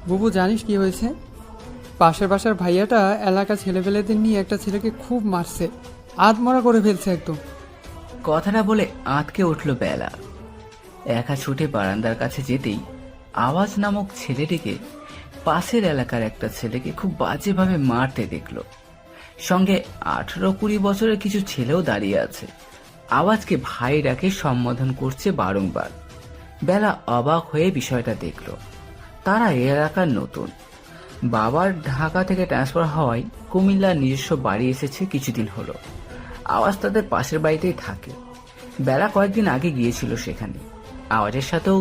বুবু জানিস কি হয়েছে? পাশের বাসার ভাইয়াটা এলাকা ছেলেপেলেদের নিয়ে একটা ছেলেকে খুব মারছে, আধমরা করে ফেলছে একদম। কথাটা বলে আঁতকে উঠল বেলা। একা ছুটে বারান্দার কাছে যেতেই আওয়াজ নামক ছেলেটিকে পাশের এলাকার একটা ছেলেকে খুব বাজেভাবে মারতে দেখল। সঙ্গে 18-20 বছরের কিছু ছেলেও দাঁড়িয়ে আছে, আওয়াজকে ভাই ডাকে সম্বোধন করছে বারংবার। বেলা অবাক হয়ে বিষয়টা দেখল। তারা এ এলাকার নতুন, বাবার ঢাকা থেকে ট্রান্সফার হওয়ায় কুমিল্লার নিজস্ব বাড়ি এসেছে কিছুদিন হলো। আওয়াজ তাদের পাশের বাড়িতেই থাকে। বেলা কয়েকদিন আগে গিয়েছিল সেখানে। আওয়াজের সাথেও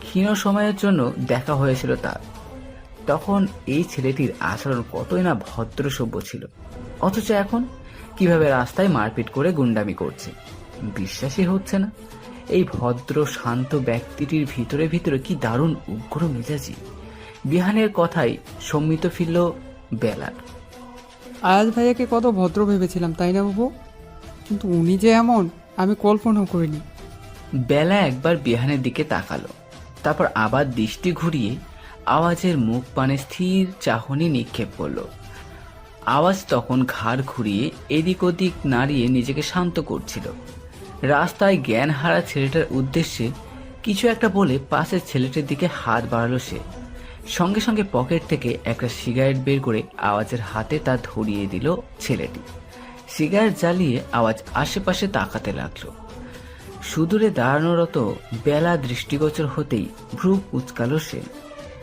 ক্ষীণ সময়ের জন্য দেখা হয়েছিল তার। তখন এই ছেলেটির আচরণ কতই না ভদ্র সভ্য ছিল, অথচ এখন কিভাবে রাস্তায় মারপিট করে গুন্ডামি করছে বিশ্বাসই হচ্ছে না। এই ভদ্র শান্ত ব্যক্তিটির ভিতরে ভিতরে কি দারুণ উগ্র মেজাজি। বিহানের কথাই সম্মিত ফিরল বেলার। আয়াজ ভাইয়াকে কত ভদ্র ভেবেছিলাম, তাই না বুবু? কিন্তু উনি যে এমন আমি কল্পনাও করিনি। বেলা একবার বিহানের দিকে তাকালো, তারপর আবার দৃষ্টি ঘুরিয়ে আওয়াজের মুখ পানে স্থির চাহনি নিক্ষেপ করল। আওয়াজ তখন ঘাড় ঘুরিয়ে এদিক ওদিক নাড়িয়ে নিজেকে শান্ত করছিল। রাস্তায় জ্ঞান হারা ছেলেটার উদ্দেশ্যে কিছু একটা বলে পাশের ছেলেটির দিকে হাত বাড়ালো সে। সঙ্গে সঙ্গে পকেট থেকে একটা সিগারেট বের করে আওয়াজের হাতে তা ধরিয়ে দিল ছেলেটি। সিগারেট জ্বালিয়ে আওয়াজ আশেপাশে তাকাতে লাগলো। সুদূরে দাঁড়ানোরত বেলা দৃষ্টিগোচর হতেই ভ্রু কুচকালো সে।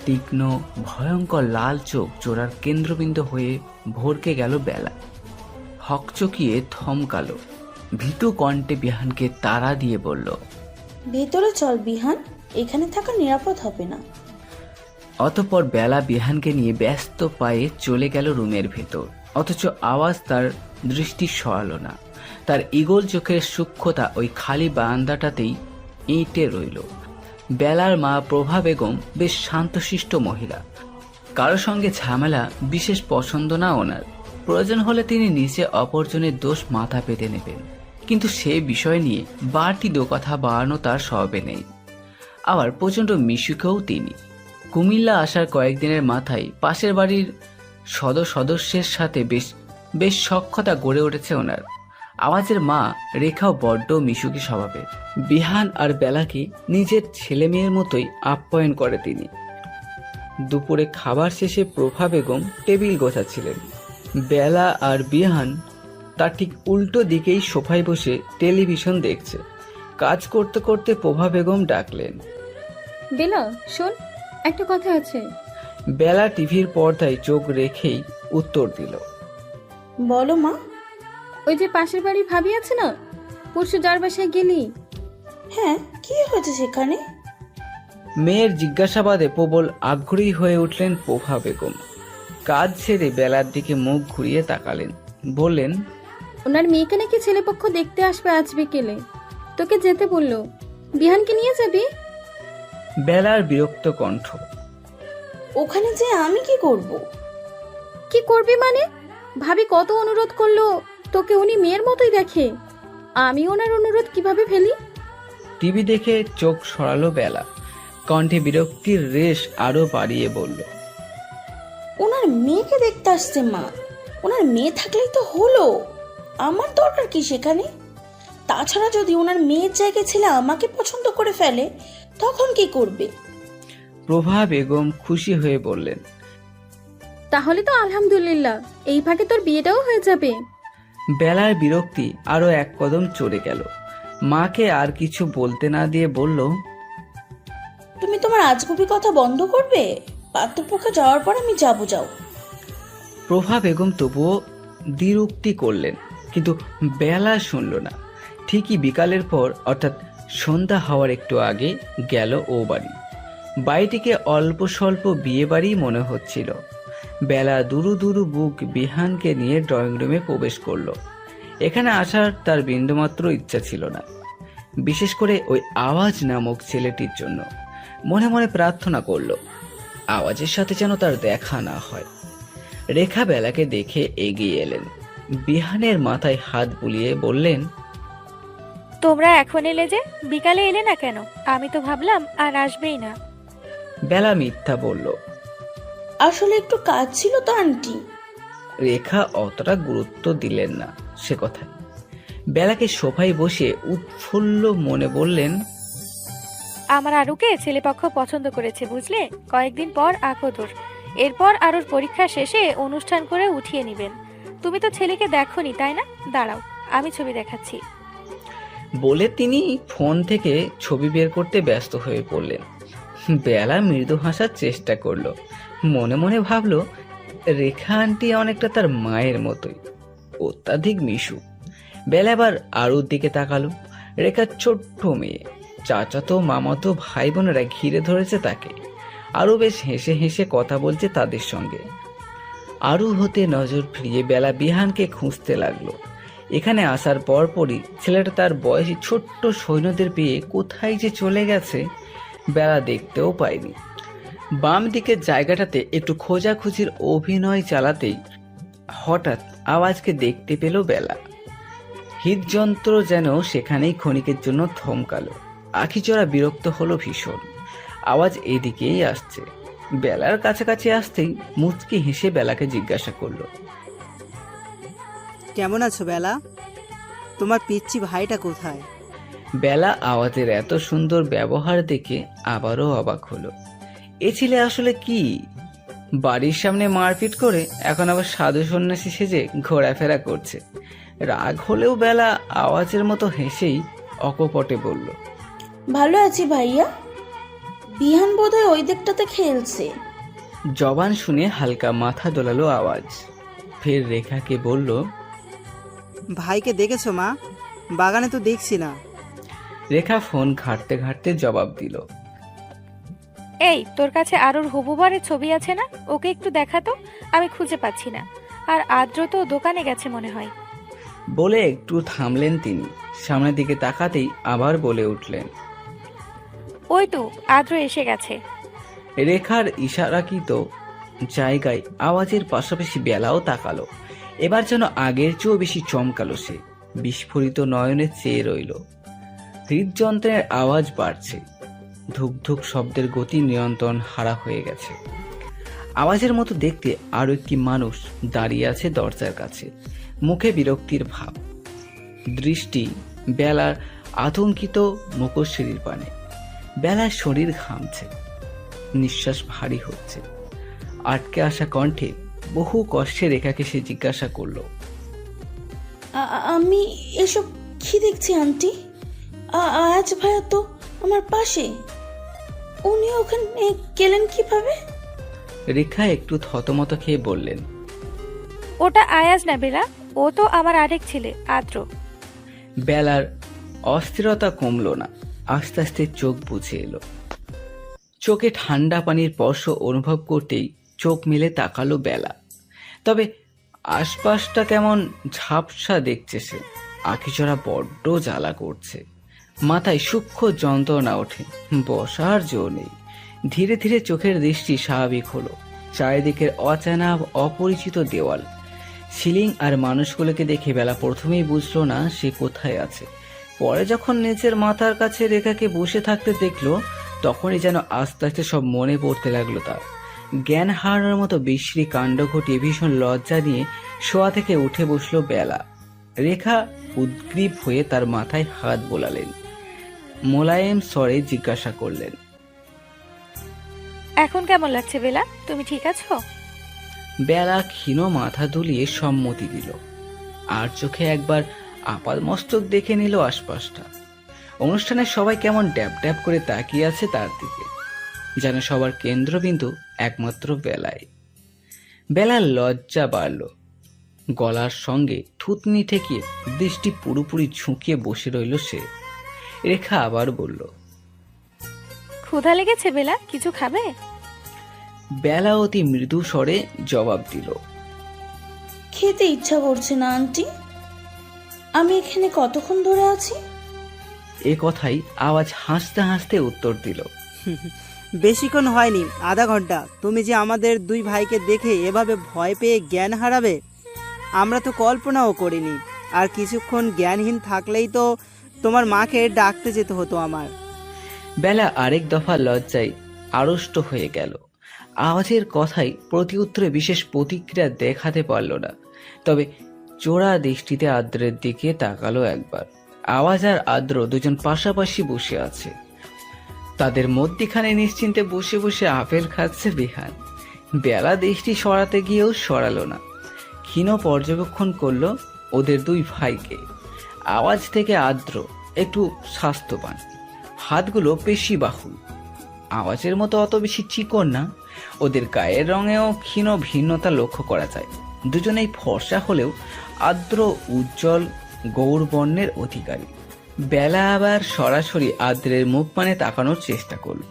তীক্ষ্ণ ভয়ঙ্কর লাল চোখ জোড়ার কেন্দ্রবিন্দু হয়ে ভরকে গেল বেলা। হকচকিয়ে থমকালো। ভীতু কণ্ঠে বিহানকে তাড়া দিয়ে বলল, ভেতরে চল বিহান, এখানে থাকা নিরাপদ হবে না। অতঃপর বেলা বিহানকে নিয়ে ব্যস্ত পায়ে চলে গেল রুমের ভেতর। অথচ আওয়াজ তার দৃষ্টি সরালো না। তার ঈগল চোখের সূক্ষ্মতা ওই খালি বারান্দাটাতেই এঁটে রইল। বেলার মা প্রভা বেগম বেশ শান্তশিষ্ট মহিলা। কারো সঙ্গে ঝামেলা বিশেষ পছন্দ না ওনার। প্রয়োজন হলে তিনি নিচে অপরজনের দোষ মাথা পেতে নেবেন, কিন্তু সে বিষয় নিয়ে বাড়তি কথা বাড়ানো তার স্বভাবে নেই। আবার প্রচণ্ড মিশুকেও তিনি। কুমিল্লা আসার কয়েকদিনের মাথায় পাশের বাড়ির সদস্যের সাথে বেশ সখ্যতা গড়ে উঠেছে ওনার। আওয়াজের মা রেখাও বড্ড মিশুকি স্বভাবের। বিহান আর বেলাকে নিজের ছেলে মেয়ের মতোই আপ্যায়ন করে তিনি। দুপুরে খাবার শেষে প্রভা বেগম টেবিল গোছাচ্ছিলেন। বেলা আর বিহান তার ঠিক উল্টো দিকেই সোফায় বসে টেলিভিশন দেখছে। কাজ করতে করতে প্রভা বেগম ডাকলেন, বেলা শোন, একটা কথা আছে। বেলা টিভির পর্দায় চোখ রেখেই উত্তর দিল, বলো মা। ওই যে পাশের বাড়ি ভাবি আছে না, পরশু যার বাসায় গেলি? হ্যাঁ, কি হয়েছে সেখানে? মেয়ের জিজ্ঞাসাবাদে প্রবল আগ্রহী হয়ে উঠলেন প্রভা বেগম। কাজ ছেড়ে বেলার দিকে মুখ ঘুরিয়ে তাকালেন, বললেন, ওনার মেয়েকে নাকি ছেলেপক্ষ দেখতে আসবে আজ বিকেলে, তোকে যেতে বললো। বিহানকে নিয়ে যাবি? বেলার বিরক্ত কণ্ঠ, ওখানে যে আমি কি করব? কি করবি মানে? ভাবি কত অনুরোধ করলো তোকে, উনি মেয়ের মতোই দেখে। আমি ওনার অনুরোধ কিভাবে ফেলি? টিভি দেখে চোখ সরালো বেলা। কণ্ঠে বিরক্তির রেশ আরো বাড়িয়ে বলল, ওনার মেয়েকে দেখতে আসছে মা। ওনার মেয়ে থাকলেই তো হলো, আমার দরকার কি সেখানে? তাছাড়া যদি ওনার মেয়ের জায়গায় ছেলে আমাকে পছন্দ করে ফেলে তখন কি করবে? প্রভা বেগম খুশি হয়ে বললেন, তাহলে তো আলহামদুলিল্লাহ, এই ফাঁকে তোর বিয়েটাও হয়ে যাবে। বেলার বিরক্তি আরো এক কদম চড়ে গেল। মাকে আর কিছু বলতে না দিয়ে বলল, তুমি তোমার আজগুবি কথা বন্ধ করবে? পাত্রপক্ষ যাওয়ার পর আমি যাও। প্রভা বেগম তবুও দ্বিরুক্তি করলেন, কিন্তু বেলা শুনল না। ঠিকই বিকালের পর, অর্থাৎ সন্ধ্যা হওয়ার একটু আগে গেল ও বাড়ি। বাড়িটিকে অল্প স্বল্প বিয়ে বাড়ি মনে হচ্ছিল। বেলা দুরু দুরু বুক বিহানকে নিয়ে ড্রয়িং রুমে প্রবেশ করলো। এখানে আসার তার বিন্দুমাত্র ইচ্ছা ছিল না, বিশেষ করে ওই আওয়াজ নামক ছেলেটির জন্য। মনে মনে প্রার্থনা করলো আওয়াজের সাথে যেন তার দেখা না হয়। রেখা বেলাকে দেখে এগিয়ে এলেন। বিহানের মাথায় হাত বুলিয়ে বললেন, তোমরা এখন এলে যে, বিকালে এলে না কেন? আমি তো ভাবলাম আর আসবেই না। বেলা মিথ্যা বলল, আসলে একটু কাজ ছিল তো আন্টি। রেখা অতটা গুরুত্ব দিলেন না সে কথায়। বেলাকে সোফায় বসে উৎফুল্ল মনে বললেন, আমার আরুকে ছেলেপক্ষ পছন্দ করেছে বুঝলে, কয়েকদিন পর আকদর, এরপর আরুর পরীক্ষা শেষে অনুষ্ঠান করে উঠিয়ে নেবেন। তুমি তো ছেলেকে দেখোনি তাই না? দাঁড়াও, আমি ছবি দেখাচ্ছি। বলে তিনি ফোন থেকে ছবি বের করতে ব্যস্ত হয়ে পড়লেন। বেলা মৃদু হাসার চেষ্টা করলো, মনে মনে ভাবলো রেখা আন্টি অনেকটা তার মায়ের মতোই, অত্যাধিক মিশু। বেলা আবার আরুর দিকে তাকালো। রেখার ছোট্ট মেয়ে, চাচাতো মামাতো ভাই বোনেরা ঘিরে ধরেছে তাকে। আরু বেশ হেসে হেসে কথা বলছে তাদের সঙ্গে। আরু হতে নজর ফিরিয়ে বেলা বিহানকে খুঁজতে লাগলো। এখানে আসার পরপরই ছেলেটা তার বয়সী ছোট্ট সৈন্যদের পেয়ে কোথায় যে চলে গেছে বেলা দেখতেও পায়নি। বাম দিকের জায়গাটাতে একটু খোঁজাখুঁজির অভিনয় চালাতেই হঠাৎ আওয়াজকে দেখতে পেল বেলা। হৃদযন্ত্র যেন সেখানেই ক্ষণিকের জন্য থমকালো। আখিজোড়া বিরক্ত হলো ভীষণ। আওয়াজ এদিকেই আসছে। বেলার কাছাকাছি আসতেই মুচকি হেসে বেলাকে জিজ্ঞাসা করলো, কেমন আছো বেলা? তোমার পিচ্চি ভাইটা কোথায়? বেলা আওয়াজের এত সুন্দর ব্যবহার দেখে আবারও অবাক হলো। এ ছেলে আসলে কি? বাড়ির সামনে মারপিট করে এখন আবার সাধু সন্ন্যাসী সেজে ঘোরাফেরা করছে। রাগ হলেও বেলা আওয়াজের মতো হেসেই অকপটে বলল, ভালো আছি ভাইয়া। বিহান বোধহয় ওই দিকটাতে খেলছে। জবান শুনে হালকা মাথা দোলালো আওয়াজ। ফের রেখাকে বলল, ভাইকে দেখেছো মা? বাগানে তো দেখছি না। রেখা ফোন ঘাঁটতে ঘাঁটতে জবাব দিল, এই, তোর কাছে আরুর হবুবারের ছবি আছে না? ওকে একটু দেখাতো, আমি খুঁজে পাচ্ছি না। আর আদ্র তো দোকানে গেছে মনে হয়। বলে একটু থামলেন তিনি। সামনের দিকে তাকাতেই আবার বলে উঠলেন, ওই তো আদ্র এসে গেছে। রেখার ইশারাকৃত জায়গায় আওয়াজের পাশাপাশি বেলাও তাকালো। এবার যেন আগের চেয়েও বেশি চমকালো সে। বিস্ফোরিত নয়নে চেয়ে রইল। হৃদযন্ত্রের আওয়াজ বাড়ছে। ধুক ধুক শব্দের গতি নিয়ন্ত্রণ হারা হয়ে গেছে। আওয়াজের মতো দেখতে আরো একটি মানুষ দাঁড়িয়ে আছে দরজার কাছে, মুখে বিরক্তির ভাব। দৃষ্টি বেলার আতঙ্কিত মুখশ্রীর পানে। বেলার শরীর ঘামছে, নিঃশ্বাস ভারী হচ্ছে। আটকে আসা কণ্ঠে বহু কষ্টে রেখাকে সে জিজ্ঞাসা করলো, আমি এসব কি দেখছি আন্টি? আজ ভাইয়া তো আমার পাশে, উনি ওখানে গেলেন কিভাবে? রেখা একটু থতমত খেয়ে বললেন, ওটা আয়াজ না বেলা, ও তো আমার আরেক ছেলে আদ্র। বেলার অস্থিরতা কমলো না, আস্তে আস্তে চোখ বুঝে এলো। চোখে ঠান্ডা পানির স্পর্শ অনুভব করতেই চোখ মেলে তাকালো বেলা। তবে আশপাশটা কেমন ঝাপসা দেখছে সে। আখিচড়া বড্ড জ্বালা করছে। মাথায় সূক্ষ্ম যন্ত্রণা ওঠে, বসার জো নেই। ধীরে ধীরে চোখের দৃষ্টি স্বাভাবিক হলো। চারিদিকের অচেনা অপরিচিত দেওয়াল, সিলিং আর মানুষগুলোকে দেখে বেলা প্রথমেই বুঝলো না সে কোথায় আছে। পরে যখন নিজের মাথার কাছে রেখাকে বসে থাকতে দেখলো, তখনই যেন আস্তে আস্তে সব মনে পড়তে লাগলো তার। জ্ঞান হারানোর মতো বিশ্রী কাণ্ড ঘটিয়ে ভীষণ লজ্জা নিয়ে শোয়া থেকে উঠে বসলো বেলা। রেখা উদ্গ্রীব হয়ে তার মাথায় হাত বোলালেন, মোলায়েম স্বরে জিজ্ঞাসা করলেন, এখন কেমন লাগছে বেলা? তুমি ঠিক আছো? বেলা ক্ষীণ মাথা দুলিয়ে সম্মতি দিল। আর চোখে একবার আপাদমস্তক দেখে নিল আশপাশটা। অনুষ্ঠানের সবাই কেমন ড্যাব ড্যাব করে তাকিয়ে আছে তার দিকে, যেন সবার কেন্দ্রবিন্দু একমাত্র বেলায়। বেলার লজ্জা বাড়ল। গলার সঙ্গে থুতনি ঠেকিয়ে দৃষ্টি পুরোপুরি ঝুঁকিয়ে বসে রইল সে। রেখা আবার বলল, ক্ষুধা লেগেছে বেলা, কিছু খাবে? বেলা অতি মৃদু স্বরে জবাব দিল, খেতে ইচ্ছা করছে না আন্টি। আমি এখানে কতক্ষণ ধরে আছি? এ কথাই আওয়াজ হাসতে হাসতে উত্তর দিল, বেশিক্ষণ হয়নি, আধা ঘন্টা। তুমি যে আমাদের দুই ভাইকে দেখে এভাবে ভয় পেয়ে জ্ঞান হারাবে, আমরা তো কল্পনাও করিনি। আর কিছুক্ষণ জ্ঞানহীন থাকলেই তো তোমার মাকে ডাকতে যেতে হতো আমার। বেলা আরেক দফা লজ্জায় আড়ষ্ট হয়ে গেল। আওয়াজের কথাই প্রতি উত্তরে বিশেষ প্রতিক্রিয়া দেখাতে পারল না, তবে চোরা দৃষ্টিতে আদ্রের দিকে তাকালো একবার। আওয়াজ আর আদ্র দুজন পাশাপাশি বসে আছে, তাদের মধ্যিখানে নিশ্চিন্তে বসে বসে আপেল খাচ্ছে বিহান। বেলা দৃষ্টি সরাতে গিয়েও সরালো না, ক্ষীণ পর্যবেক্ষণ করলো ওদের দুই ভাইকে। আওয়াজ থেকে আদ্র একটু স্বাস্থ্যবান, হাতগুলো পেশি বাহুল। আওয়াজের মতো অত বেশি চিকন না, ওদের গায়ের রঙেও ক্ষীণ ভিন্নতা লক্ষ্য করা যায়। দুজনেই ফর্সা হলেও আদ্র উজ্জ্বল গৌরবর্ণের অধিকারী। বেলা আবার সরাসরি আদ্রের মুখ পানে তাকানোর চেষ্টা করল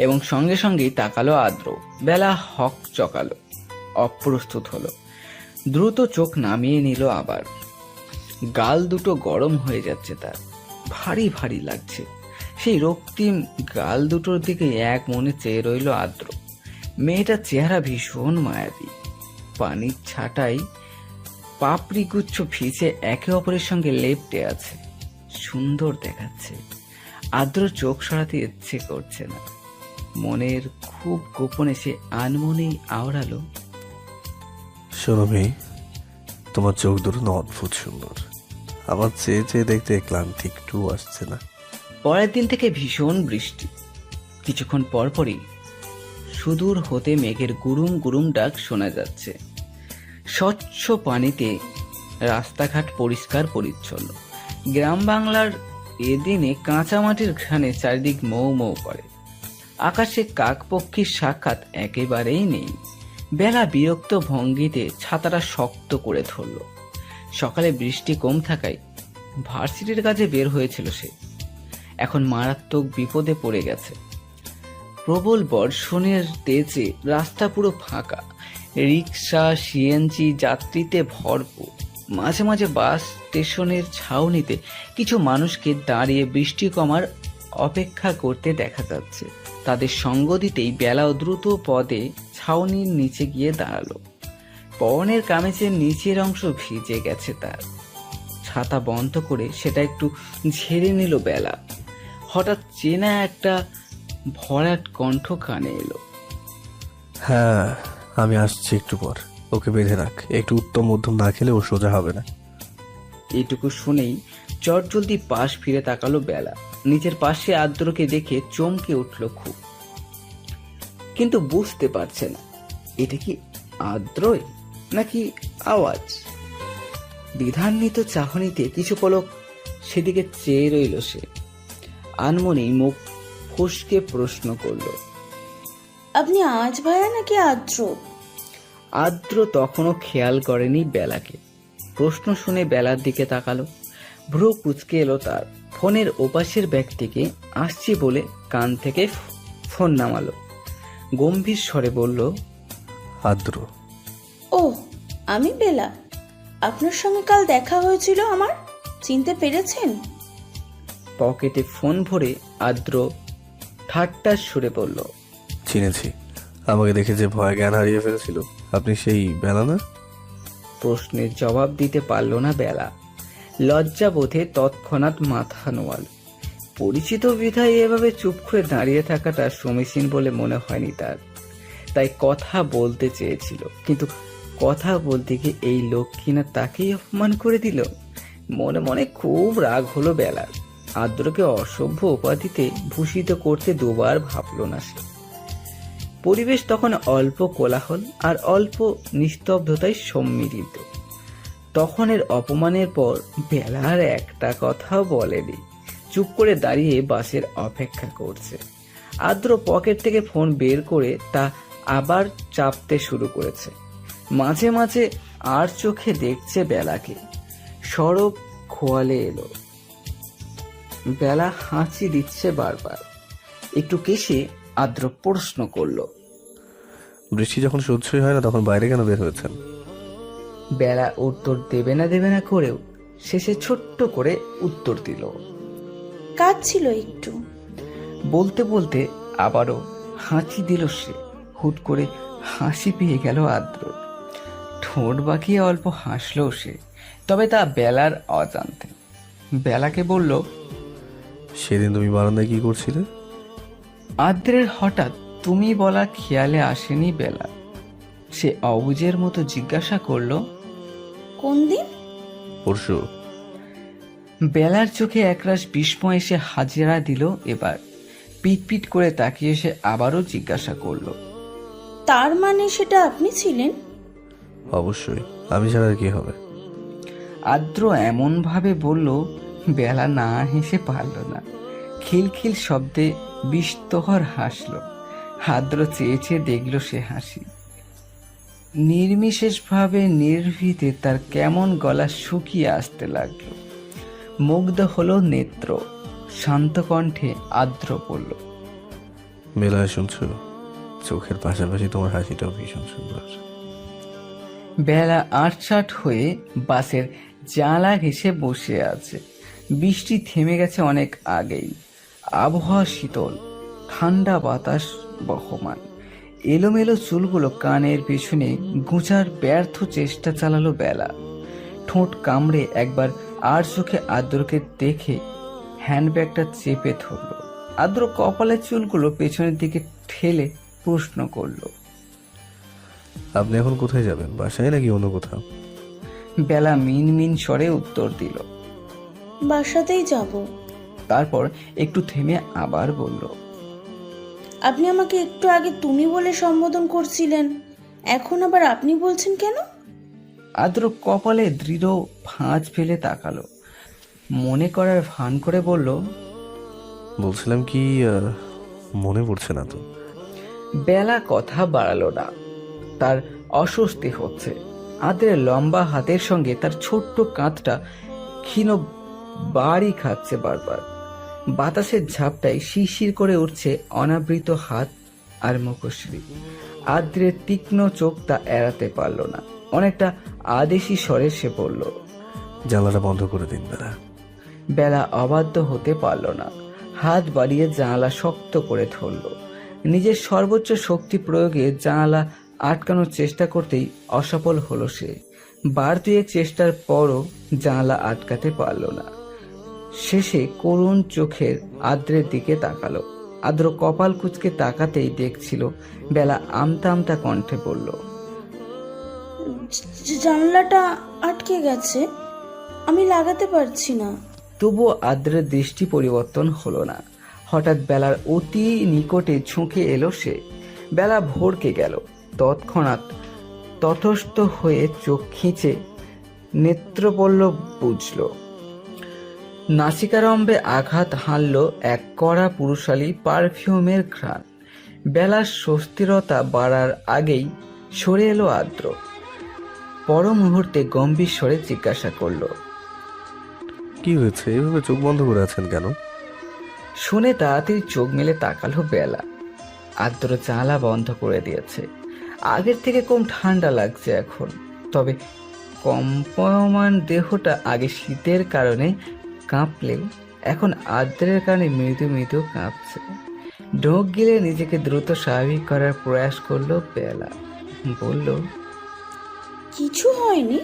এবং সঙ্গে সঙ্গেই তাকালো আদ্র। বেলা হক চকালো, অপ্রস্তুত হলো, দ্রুত চোখ নামিয়ে নিল। আবার গাল দুটো গরম হয়ে যাচ্ছে, তার ভারী ভারী লাগছে। সেই রক্তিম গাল দুটোর দিকে এক মনে চেয়ে রইল আদ্র। মেয়েটার চেহারা ভীষণ মায়াবী, পানির ছাটাই পাপড়ি গুচ্ছ ভিজে একে অপরের সঙ্গে লেপ্টে আছে, সুন্দর দেখাচ্ছে। আদ্র চোখ সরাতে ইচ্ছে করছে না, মনের খুব গোপনে সে আনমনেই আওড়ালো, শোনো মেয়ে, তোমার চোখ দুটো না অদ্ভুত সুন্দর। আমার চেয়ে চেয়ে দেখতে ক্লান্তি একটু আসছে না। পরের দিন থেকে ভীষণ বৃষ্টি। কিছুক্ষণ পরপরই সুদূর হতে মেঘের গুরুম গুরুম ডাক শোনা যাচ্ছে। স্বচ্ছ পানিতে রাস্তাঘাট পরিষ্কার পরিচ্ছন্ন। গ্রাম বাংলার এদিনে কাঁচামাটির ঘ্রাণে চারিদিক মৌ মৌ করে। আকাশে কাকপক্ষীর সাক্ষাৎ একেবারেই নেই। বেলা বিরক্ত ভঙ্গিতে ছাতাটা শক্ত করে ধরল। সকালে বৃষ্টি কম থাকায় ভার্সিটির কাজে বের হয়েছিল সে, এখন মারাত্মক বিপদে পড়ে গেছে। প্রবল বর্ষণের তেজে রাস্তা পুরো ফাঁকা, রিক্সা সিএনজি যাত্রীতে ভরপুর। মাঝে মাঝে বাস স্টেশনের ছাউনিতে কিছু মানুষকে দাঁড়িয়ে বৃষ্টি কমার অপেক্ষা করতে দেখা যাচ্ছে। তাদের সঙ্গ দিতেই বেলাও দ্রুত পদে ছাউনির নিচে গিয়ে দাঁড়ালো। পরনের কামিজের নিচের অংশ ভিজে গেছে তার। ছাতা বন্ধ করে সেটা একটু ঝেড়ে নিল বেলা। হঠাৎ চেনা একটা ভরাট কণ্ঠ কানে এলো, হ্যাঁ, আমি আসছি একটু পর। ওকে বেঁধে রাখ, একটু উত্তম মধ্যম না খেলে ও সোজা হবে না। এইটুকু শুনেই চটজলদি পাশ ফিরে তাকালো বেলা। নিজের পাশে আদ্রকে দেখে চমকে উঠল খুব, কিন্তু বুঝতে পারছে না এটা কি আদ্রই নাকি আওয়াজ। দ্বিধান্বিত চাহনিতে কিছু পলক সেদিকে চেয়ে রইল সে। আনমনেই মুখ ফসকে প্রশ্ন করল, আপনি আজ ভাইয়া নাকি আদ্র? আদ্র তখনও খেয়াল করেনি বেলাকে। প্রশ্ন শুনে বেলার দিকে তাকালো, ভ্রু কুচকে এলো তার। ফোনের ওপাশের ব্যক্তিকে আসছি বলে কান থেকে ফোন নামালো, গম্ভীর স্বরে বলল, আদ্র। ও, আমি বেলা। আপনার সঙ্গে কাল দেখা হয়েছিল আমার, চিনতে পেরেছেন? পকেটে ফোন ভরে আদ্র ঠাট্টার সুরে বলল, চিনেছি। আমাকে দেখে যে ভয় জ্ঞান হারিয়ে ফেলেছিল, আপনি সেই বেলা না? প্রশ্নের জবাব দিতে পারল না বেলা। লজ্জা বোধে তৎক্ষণাৎ মাথা নোয়াল। পরিচিত বিধায় এভাবে চুপ করে দাঁড়িয়ে থাকাটা সমীচীন বলে মনে হয়নি তার। তাই কথা বলতে চেয়েছিল, কিন্তু কথা বলতে গিয়ে এই লোক কিনা তাকেই অপমান করে দিল। মনে মনে খুব রাগ হলো বেলার। আদ্রকে অসভ্য উপাধিতে ভূষিত করতে দুবার ভাবল না সে। পরিবেশ তখন অল্প কোলাহল আর অল্প নিস্তব্ধতায় সম্মিলিত। তখনের অপমানের পর বেলার একটা কথাও বলেনি, চুপ করে দাঁড়িয়ে বাসের অপেক্ষা করছে। আদ্র পকেট থেকে ফোন বের করে তা আবার চাপতে শুরু করেছে। মাঝে মাঝে আর চোখে দেখছে বেলাকে। সরব খোয়ালে এলো, বেলা হাঁচি দিচ্ছে বারবার। একটু কেশে আদ্র প্রশ্ন করল, বৃষ্টি যখন সহ্যই হয় না তখন বাইরে কেন বের হয়েছেন? বেলা উত্তর দেবে না করেও শেষে ছোট্ট করে উত্তর দিল। কাজ ছিল একটু। বলতে বলতে আবারও হাঁচি দিল সে। হুট করে হাসি পেয়ে গেল আদ্র। ঠোঁট বাঁকিয়ে অল্প হাসল সে, তবে তা বেলার অজান্তে। বেলাকে বলল, সেদিন তুমি বারান্দায় কি করছিলে? আদ্রের হঠাৎ তুমি বলা খেয়ালে আসেনি বেলা। সে অবুঝের মতো জিজ্ঞাসা করলো, কোন দিন? পরশু। বেলার চোখে একরাশ বিস্ময় এসে হাজিরা দিল। এবার পিটপিট করে তাকিয়ে সে আবারও জিজ্ঞাসা করলো, তার মানে সেটা আপনি ছিলেন? অবশ্যই, আমি ছাড়া আর কি হবে? আদ্র এমনভাবে বলল, বেলা না হেসে পারল না। খিলখিল শব্দে বিস্তহর হাসল। আদ্র চেয়ে চেয়ে দেখল সে হাসি। নির্বিশেষভাবে নির্ভীতে তার কেমন গলা শুকিয়ে আসতে লাগলো। মুগ্ধ হলো নেত্র। শান্ত কণ্ঠে আদ্র বলল, বেলা শুনছো? চোখের পাশাপাশি তোমার হাসিটাও ভীষণ সুন্দর। বেলা আটসাট হয়ে বাসের জানলা ঘেঁষে বসে আছে। বৃষ্টি থেমে গেছে অনেক আগেই। আবহাওয়া শীতল, ঠান্ডা বাতাস বহমান। এলোমেলো চুলগুলো কানের পেছনে গুঁজার ব্যর্থ চেষ্টা চালালো বেলা। ঠোঁট কামড়ে একবার আর চোখে আদ্রকে দেখে হ্যান্ডব্যাগটা চেপে ধরল। আদ্র কপালের চুলগুলো পেছনের দিকে ঠেলে প্রশ্ন করলো, আপনি এখন কোথায় যাবেন? বাসায় নাকি অন্য কোথাও? বেলা মিনমিন স্বরে উত্তর দিল। বাসাতেই যাব। তারপর একটু থেমে আবার বলল, আপনি আমাকে একটু আগে তুমি বলে সম্বোধন করছিলেন, এখন আবার আপনি বলছেন কেন? আদ্র কপালে দৃঢ় ভাঁজ ফেলে তাকালো। মনে করার ভান করে বলল, বলছিলাম কি, মনে পড়ছে না তো। বেলা কথা বাড়ালো না। তার অস্বস্তি হচ্ছে। আদ্রের লম্বা হাতের সঙ্গে তার ছোট্ট কাঁধটা ক্ষীণ বাড়ি খাচ্ছে বারবার। বাতাসের ঝাপটায় শিরশির করে উঠছে অনাবৃত হাত আর মুখশ্রী। আদ্রের তীক্ষ্ণ চোখ তা এড়াতে পারল না। অনেকটা আদেশী স্বরে সে বলল, জানলাটা বন্ধ করে দিন বেলা। বেলা অবাধ্য হতে পারল না। হাত বাড়িয়ে জানালা শক্ত করে ধরল। নিজের সর্বোচ্চ শক্তি প্রয়োগে জানালা আটকানোর চেষ্টা করতেই অসফল হলো সে। বার দুয়েক চেষ্টার পরও জানালা আটকাতে পারল না। শেষে করুণ চোখের আদ্রের দিকে তাকালো। আদ্র কপাল কুঁচকে তাকাতেই দেখছিল বেলা আমতা আমতা কণ্ঠে বলল, জানলাটা আটকে গেছে, আমি লাগাতে পারছি না। তবুও আদ্রের দৃষ্টি পরিবর্তন হলো না। হঠাৎ বেলার অতি নিকটে ঝুঁকে এলো সে। বেলা ভড়কে গেল। তৎক্ষণাৎ তটস্থ হয়ে চোখ খিঁচে নেত্রপল্লব বুঝল। নাসিকারম্ভে আঘাত হানল এক কড়া পুরুষালী পারফিউমের ঘ্রাণ। বেলার স্বস্তিরতা বাড়ার আগেই সরে এলো আদ্র। পর মুহূর্তে গম্ভীর স্বরে জিজ্ঞাসা করলো, কি হয়েছে? এভাবে চোখ বন্ধ করে আছেন কেন? শুনে তাড়াতাড়ি চোখ মেলে তাকালো বেলা। আদ্র জানলা বন্ধ করে দিয়েছে। আগের থেকে কম ঠান্ডা লাগছে এখন। তবে কম্পমান দেহটা আগে শীতের কারণে কাঁপলেও এখন আদ্রের কারণে মৃদু মৃদু কাঁপছে। ঢোক গিলে নিজেকে দ্রুত স্বাভাবিক করার প্রয়াস করলো বেলা। বলল, কিছু হয়নি।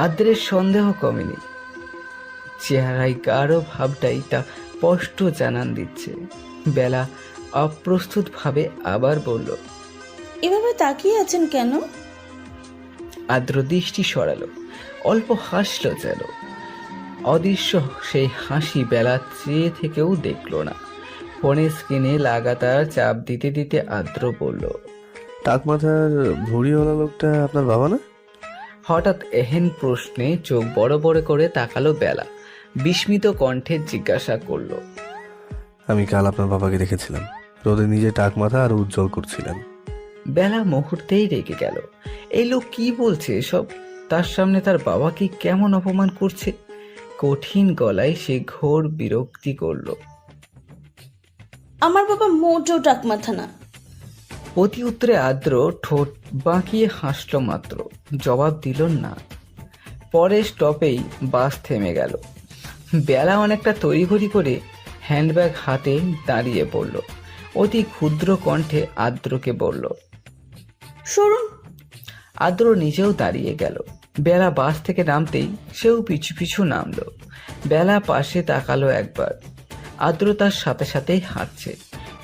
আদ্রের সন্দেহ কমেনি। চেহারায় গাঢ় ভাবটাই তা স্পষ্ট জানান দিচ্ছে। বেলা অপ্রস্তুত ভাবে আবার বলল, এভাবে তাকিয়ে আছেন কেন? আদ্র দৃষ্টি সরালো, অল্প হাসল যেন। অদৃশ্য সেই হাসি বেলা চেয়ে থেকেও দেখল না। ফোনের স্ক্রিনে লাগাতার চাপ দিতে দিতে আদ্র বলল, টাক মাথার ভুঁড়িওয়ালা লোকটা আপনার বাবা না? হঠাৎ এহেন প্রশ্নে চোখ বড় বড় করে তাকালো বেলা। বিস্মিত কণ্ঠে জিজ্ঞাসা করলো, আমি কাল আপনার বাবাকে দেখেছিলাম, রোদে নিজে টাক মাথা আর উজ্জ্বল করছিলেন। বেলা মুহূর্তেই রেগে গেল। এই লোক কি বলছে এসব? তার সামনে তার বাবাকে কেমন অপমান করছে। কঠিন গলায় সে ঘোর বিরক্তি করল, আমার বাবা মোটেও টাকমাথা না। অতি উত্তরে আদ্র ঠোঁট বাঁকিয়ে হাসল মাত্র, জবাব দিল না। পরের স্টপেই বাস থেমে গেল। বেলা অনেকটা তড়িঘড়ি করে হ্যান্ডব্যাগ হাতে দাঁড়িয়ে পড়ল। অতি ক্ষুদ্র কণ্ঠে আদ্রকে বলল, সরুন। আদ্র নিজেও দাঁড়িয়ে গেল। বেলা বাস থেকে নামতেই সেও পিছু পিছু নামলো। বেলা পাশে তাকালো একবার। আদ্র তার সাথে সাথেই হাঁটছে।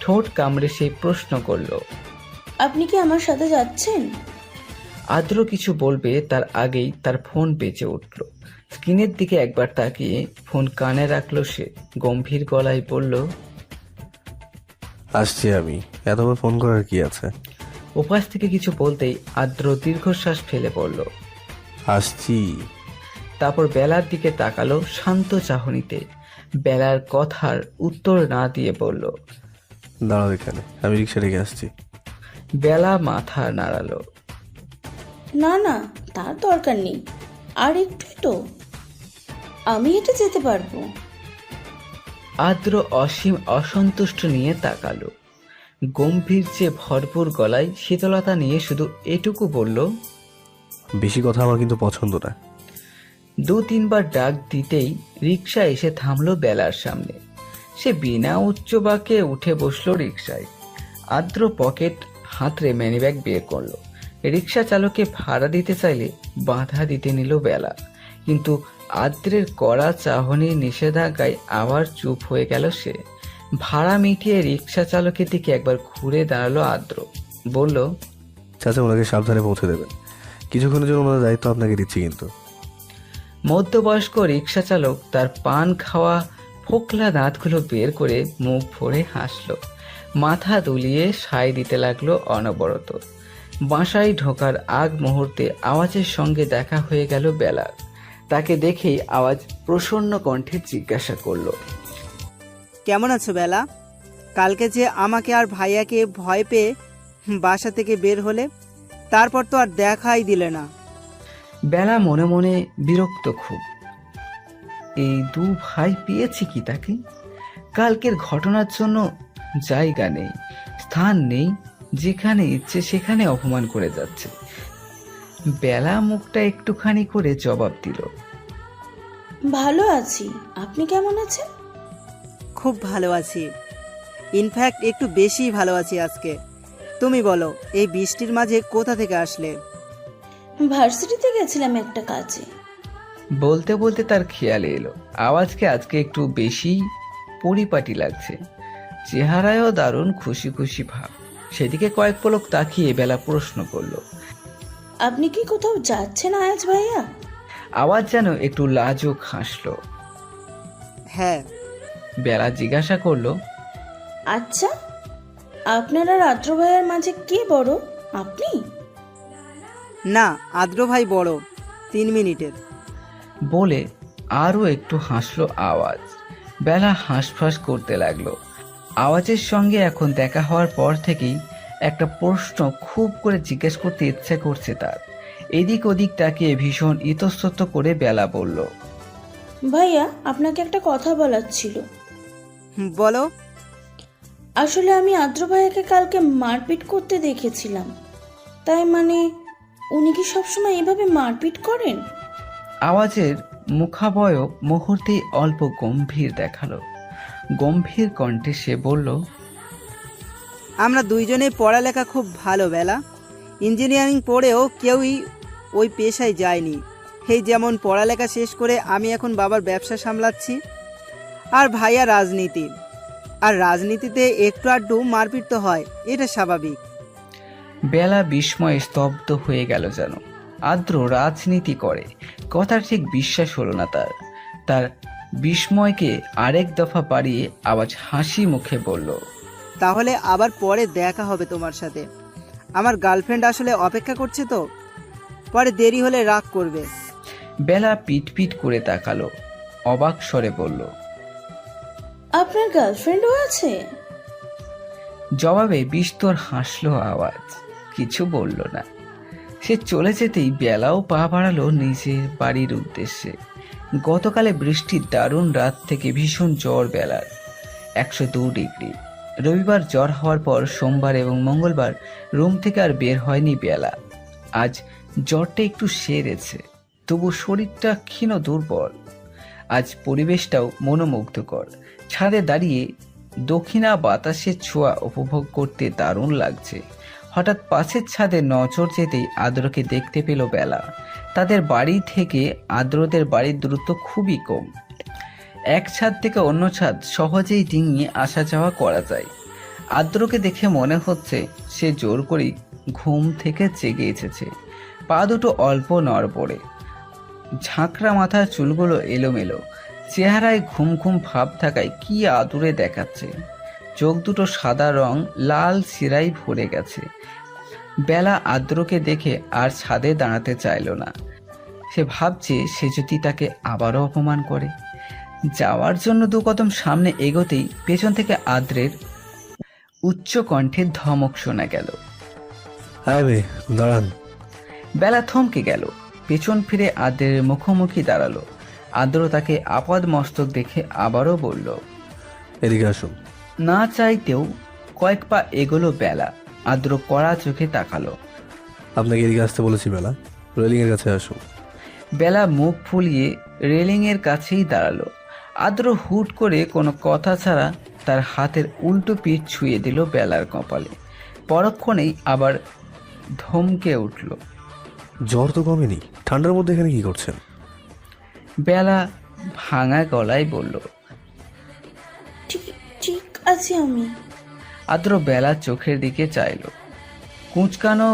ঠোঁট কামড়ে সে প্রশ্ন করল। আপনি কি আমার সাথে যাচ্ছেন? আদ্র কিছু বলবে তার আগেই তার ফোন বেজে উঠল। স্ক্রিনের দিকে একবার তাকিয়ে ফোন কানে রাখলো সে। গম্ভীর গলায় বলল, আসছি আমি। এতবার ফোন করার কি আছে? ওপাশ থেকে কিছু বলতেই আদ্র দীর্ঘশ্বাস ফেলে পড়ল। আসছি। তারপর বেলার দিকে তাকালো শান্ত চাহনিতে। বেলার কথার উত্তর না দিয়ে বলল, দাঁড়াও এখানে, আমি রিক্সা রেখে আসছি। বেলা মাথা নাড়ালো। না না, তার দরকার নেই, আর একটুই তো, আমি এটা যেতে পারবো। আদ্র অসীম অসন্তুষ্ট নিয়ে তাকালো। গম্ভীর চেয়ে ভরপুর গলায় শীতলতা নিয়ে শুধু এটুকু বলল, বেশি কথা আমার কিন্তু পছন্দ না। 2-3 বার ডাক দিতেই রিক্সা এসে থামলো বেলার সামনে। সে বিনা উচ্চবাকে উঠে বসলো রিক্সায়। আদ্র পকেট হাতড়ে ম্যানিব্যাগ বের করলো। রিক্সা চালককে ভাড়া দিতে চাইলে বাধা দিতে নিল বেলা, কিন্তু আদ্রের কড়া চাহনির নিষেধাজ্ঞায় আবার চুপ হয়ে গেল সে। ভাড়া মিটিয়ে রিক্সা চালকের দিকে একবার ঘুরে দাঁড়ালো আদ্র, বলল, চাচা ওনাকে সাবধানে পৌঁছে দেবেন, কিছুক্ষণের জন্য ওনার দায়িত্ব আপনাকে দিচ্ছি। কিন্তু মধ্যবয়স্ক রিক্সা চালক তার পান খাওয়া ফোকলা দাঁতগুলো বের করে মুখ ভরে হাসল। মাথা দুলিয়ে সায় দিতে লাগলো অনবরত। বাসায় ঢোকার আগ মুহূর্তে আওয়াজের সঙ্গে দেখা হয়ে গেল বেলার। তাকে দেখেই আওয়াজ প্রসন্ন কণ্ঠে জিজ্ঞাসা করলো, কেমন আছো বেলা? কালকে যে আমাকে আর ভাইয়াকে ভয় পেয়ে বাসা থেকে বের হলে, তারপর তো আর দেখাই দিলে না। বেলা মনে মনে বিরক্ত খুব। এই 2 ভাই পেয়েছি কি তাকে? কালকের ঘটনার জন্য জায়গা নেই, স্থান নেই, যেখানে ইচ্ছে সেখানে অপমান করে যাচ্ছে। বেলা মুখটা একটুখানি করে জবাব দিল, ভালো আছি, আপনি কেমন আছেন? খুব ভালো আছি, ইনফ্যাক্ট একটু বেশি ভালো আছি আজকে। তুমি বলো, এই বৃষ্টির মাঝে কোথা থেকে আসলে? ভার্সিটিতে গেছিলাম একটা কাজে। বলতে বলতে তার খেয়ালে এলো আওয়াজকে আজকে একটু বেশি পরিপাটি লাগছে। চেহারায়ও দারুণ খুশি খুশি ভাব। সেদিকে কয়েক পলক তাকিয়ে বেলা প্রশ্ন করলো, আপনি কি কোথাও যাচ্ছেন আয়াজ ভাইয়া? আওয়াজ যেন একটু লাজুক হাসলো। হ্যাঁ। বেলা জিজ্ঞাসা করলো, আচ্ছা, আপনার আর আদ্র ভাইয়ার মাঝে কে বড়, আপনি? না, আদ্র ভাই বড়, 3 মিনিটের। বলে আরও একটু হাসলো আওয়াজ। বেলা হাঁসফাঁস করতে লাগলো। আওয়াজের সঙ্গে এখন দেখা হওয়ার পর থেকেই একটা প্রশ্ন খুব করে জিজ্ঞেস করতে ইচ্ছে করছে তার। এদিক ওদিক তাকিয়ে ভীষণ ইতস্তত করে বেলা বলল, ভাইয়া, আপনাকে একটা কথা বলার ছিল। বলো। আসলে আমি আদ্র ভাইয়াকে কালকে মারপিট করতে দেখেছিলাম, তাই মানে উনি কি সবসময় এভাবে মারপিট করেন? আওয়াজের মুখাবয়ব মুহূর্তেই অল্প গম্ভীর দেখালো। গম্ভীর কণ্ঠে সে বলল, আমরা দুইজনেই পড়ালেখা খুব ভালো বেলা। ইঞ্জিনিয়ারিং পড়েও কেউই ওই পেশায় যায়নি। এই যেমন পড়ালেখা শেষ করে আমি এখন বাবার ব্যবসা সামলাচ্ছি, আর ভাইয়া রাজনীতি। আর রাজনীতিতে একটু আধটু মারপিট তো হয়, এটা স্বাভাবিক। বেলা বিস্ময়ে স্তব্ধ হয়ে গেল যেন। আদ্র রাজনীতি করে কথা ঠিক বিশ্বাস হলো না তার। তার বিস্ময়কে আরেক দফা বাড়িয়ে আওয়াজ হাসি মুখে বলল, তাহলে আবার পরে দেখা হবে তোমার সাথে। আমার গার্লফ্রেন্ড আসলে অপেক্ষা করছে, তো পরে দেরি হলে রাগ করবে। বেলা পিট পিট করে তাকালো, অবাক স্বরে বলল, আপনার গার্লফ্রেন্ডও আছে? জবাবে বিস্তর হাসলো আওয়াজ, কিছু বলল না। সে চলে যেতেই বেলাও পা বাড়ালো নিজের বাড়ির উদ্দেশ্যে। গতকালে বৃষ্টির দারুণ রাত থেকে ভীষণ জ্বর বেলার, 102 ডিগ্রি। রবিবার জ্বর হওয়ার পর সোমবার এবং মঙ্গলবার রুম থেকে আর বের হয়নি বেলা। আজ জ্বরটা একটু সেরেছে, তবু শরীরটা ক্ষীণ দুর্বল। আজ পরিবেশটাও মনোমুগ্ধকর। ছাদে দাঁড়িয়ে দক্ষিণা বাতাসের ছোঁয়া উপভোগ করতে দারুণ লাগছে। হঠাৎ পাশের ছাদে নজর যেতেই আদ্রকে দেখতে পেল বেলা। তাদের বাড়ি থেকে আদ্রদের বাড়ির দূরত্ব খুবই কম। এক ছাদ থেকে অন্য ছাদ সহজেই ডিঙিয়ে আসা যাওয়া করা যায়। আদ্রকে দেখে মনে হচ্ছে সে জোর করেই ঘুম থেকে জেগে এসেছে। পা দুটো অল্প নড়বড়ে, ঝাঁকড়া মাথার চুলগুলো এলোমেলো, চেহারায় ঘুম ঘুম ভাব থাকায় কি আদুরে দেখাচ্ছে। চোখ দুটো সাদা রং লাল সিরাই ভরে গেছে। বেলা আদ্রকে দেখে আর ছাদে দাঁড়াতে চাইল না। সে ভাবছে সে যদি তাকে আবারও অপমান করে। যাওয়ার জন্য 2 কদম সামনে এগোতেই পেছন থেকে আদ্রের উচ্চ কণ্ঠে ধমক শোনা গেল। হ্যাঁ রে, দাঁড়ান। বেলা থমকে গেল, পেছন ফিরে আদ্রের মুখোমুখি দাঁড়ালো। আদ্র তাকে আপাদ মস্তক দেখে আবারও বলল, এদিকে আসুন। না চাইতেও কয়েক পা এগোলো বেলা। আদ্র কড়া চোখে তাকালো। আপনাকে এদিকে আসতে বলেছি বেলা, রেলিংয়ের কাছে আসুন। বেলা মুখ ফুলিয়ে রেলিংয়ের কাছেই দাঁড়ালো। আদ্র হুট করে কোনো কথা ছাড়া তার হাতের উল্টো পিঠ ছুঁয়ে দিল বেলার কপালে। পরক্ষণেই আবার ধমকে উঠল। জ্বর তো কমেনি, ঠান্ডার মধ্যে এখানে কি করছেন? বেলা ভাঙা গলায় বলল, ঠিক ঠিক আছে আমি। আদ্র বেলার চোখের দিকে চাইল। কুঁচকানো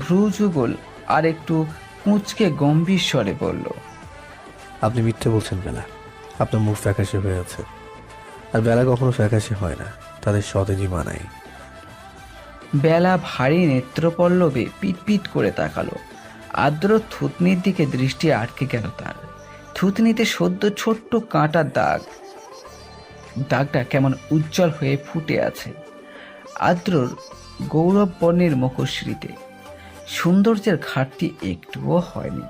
ভ্রুযুগল আর একটু কুঁচকে গম্ভীর স্বরে বলল, আপনি মিথ্যে বলছেন বেলা, আপনার মুখ ফ্যাকাশে হয়ে আছে। আর বেলা কখনো ফ্যাকাশে হয় না, তাদের সতেজই মানায়। বেলা ভারী নেত্রপল্লবে পিটপিট করে তাকালো। আদ্র থুতনির দিকে দৃষ্টি আটকে গেল তার। থুতনিতে সদ্য ছোট্ট কাঁটার দাগ, দাগটা কেমন উজ্জ্বল হয়ে ফুটে আছে। আদ্রর গৌরব বর্ণের মুখশ্রীতে সৌন্দর্যের ঘাটতি একটুও হয়নি,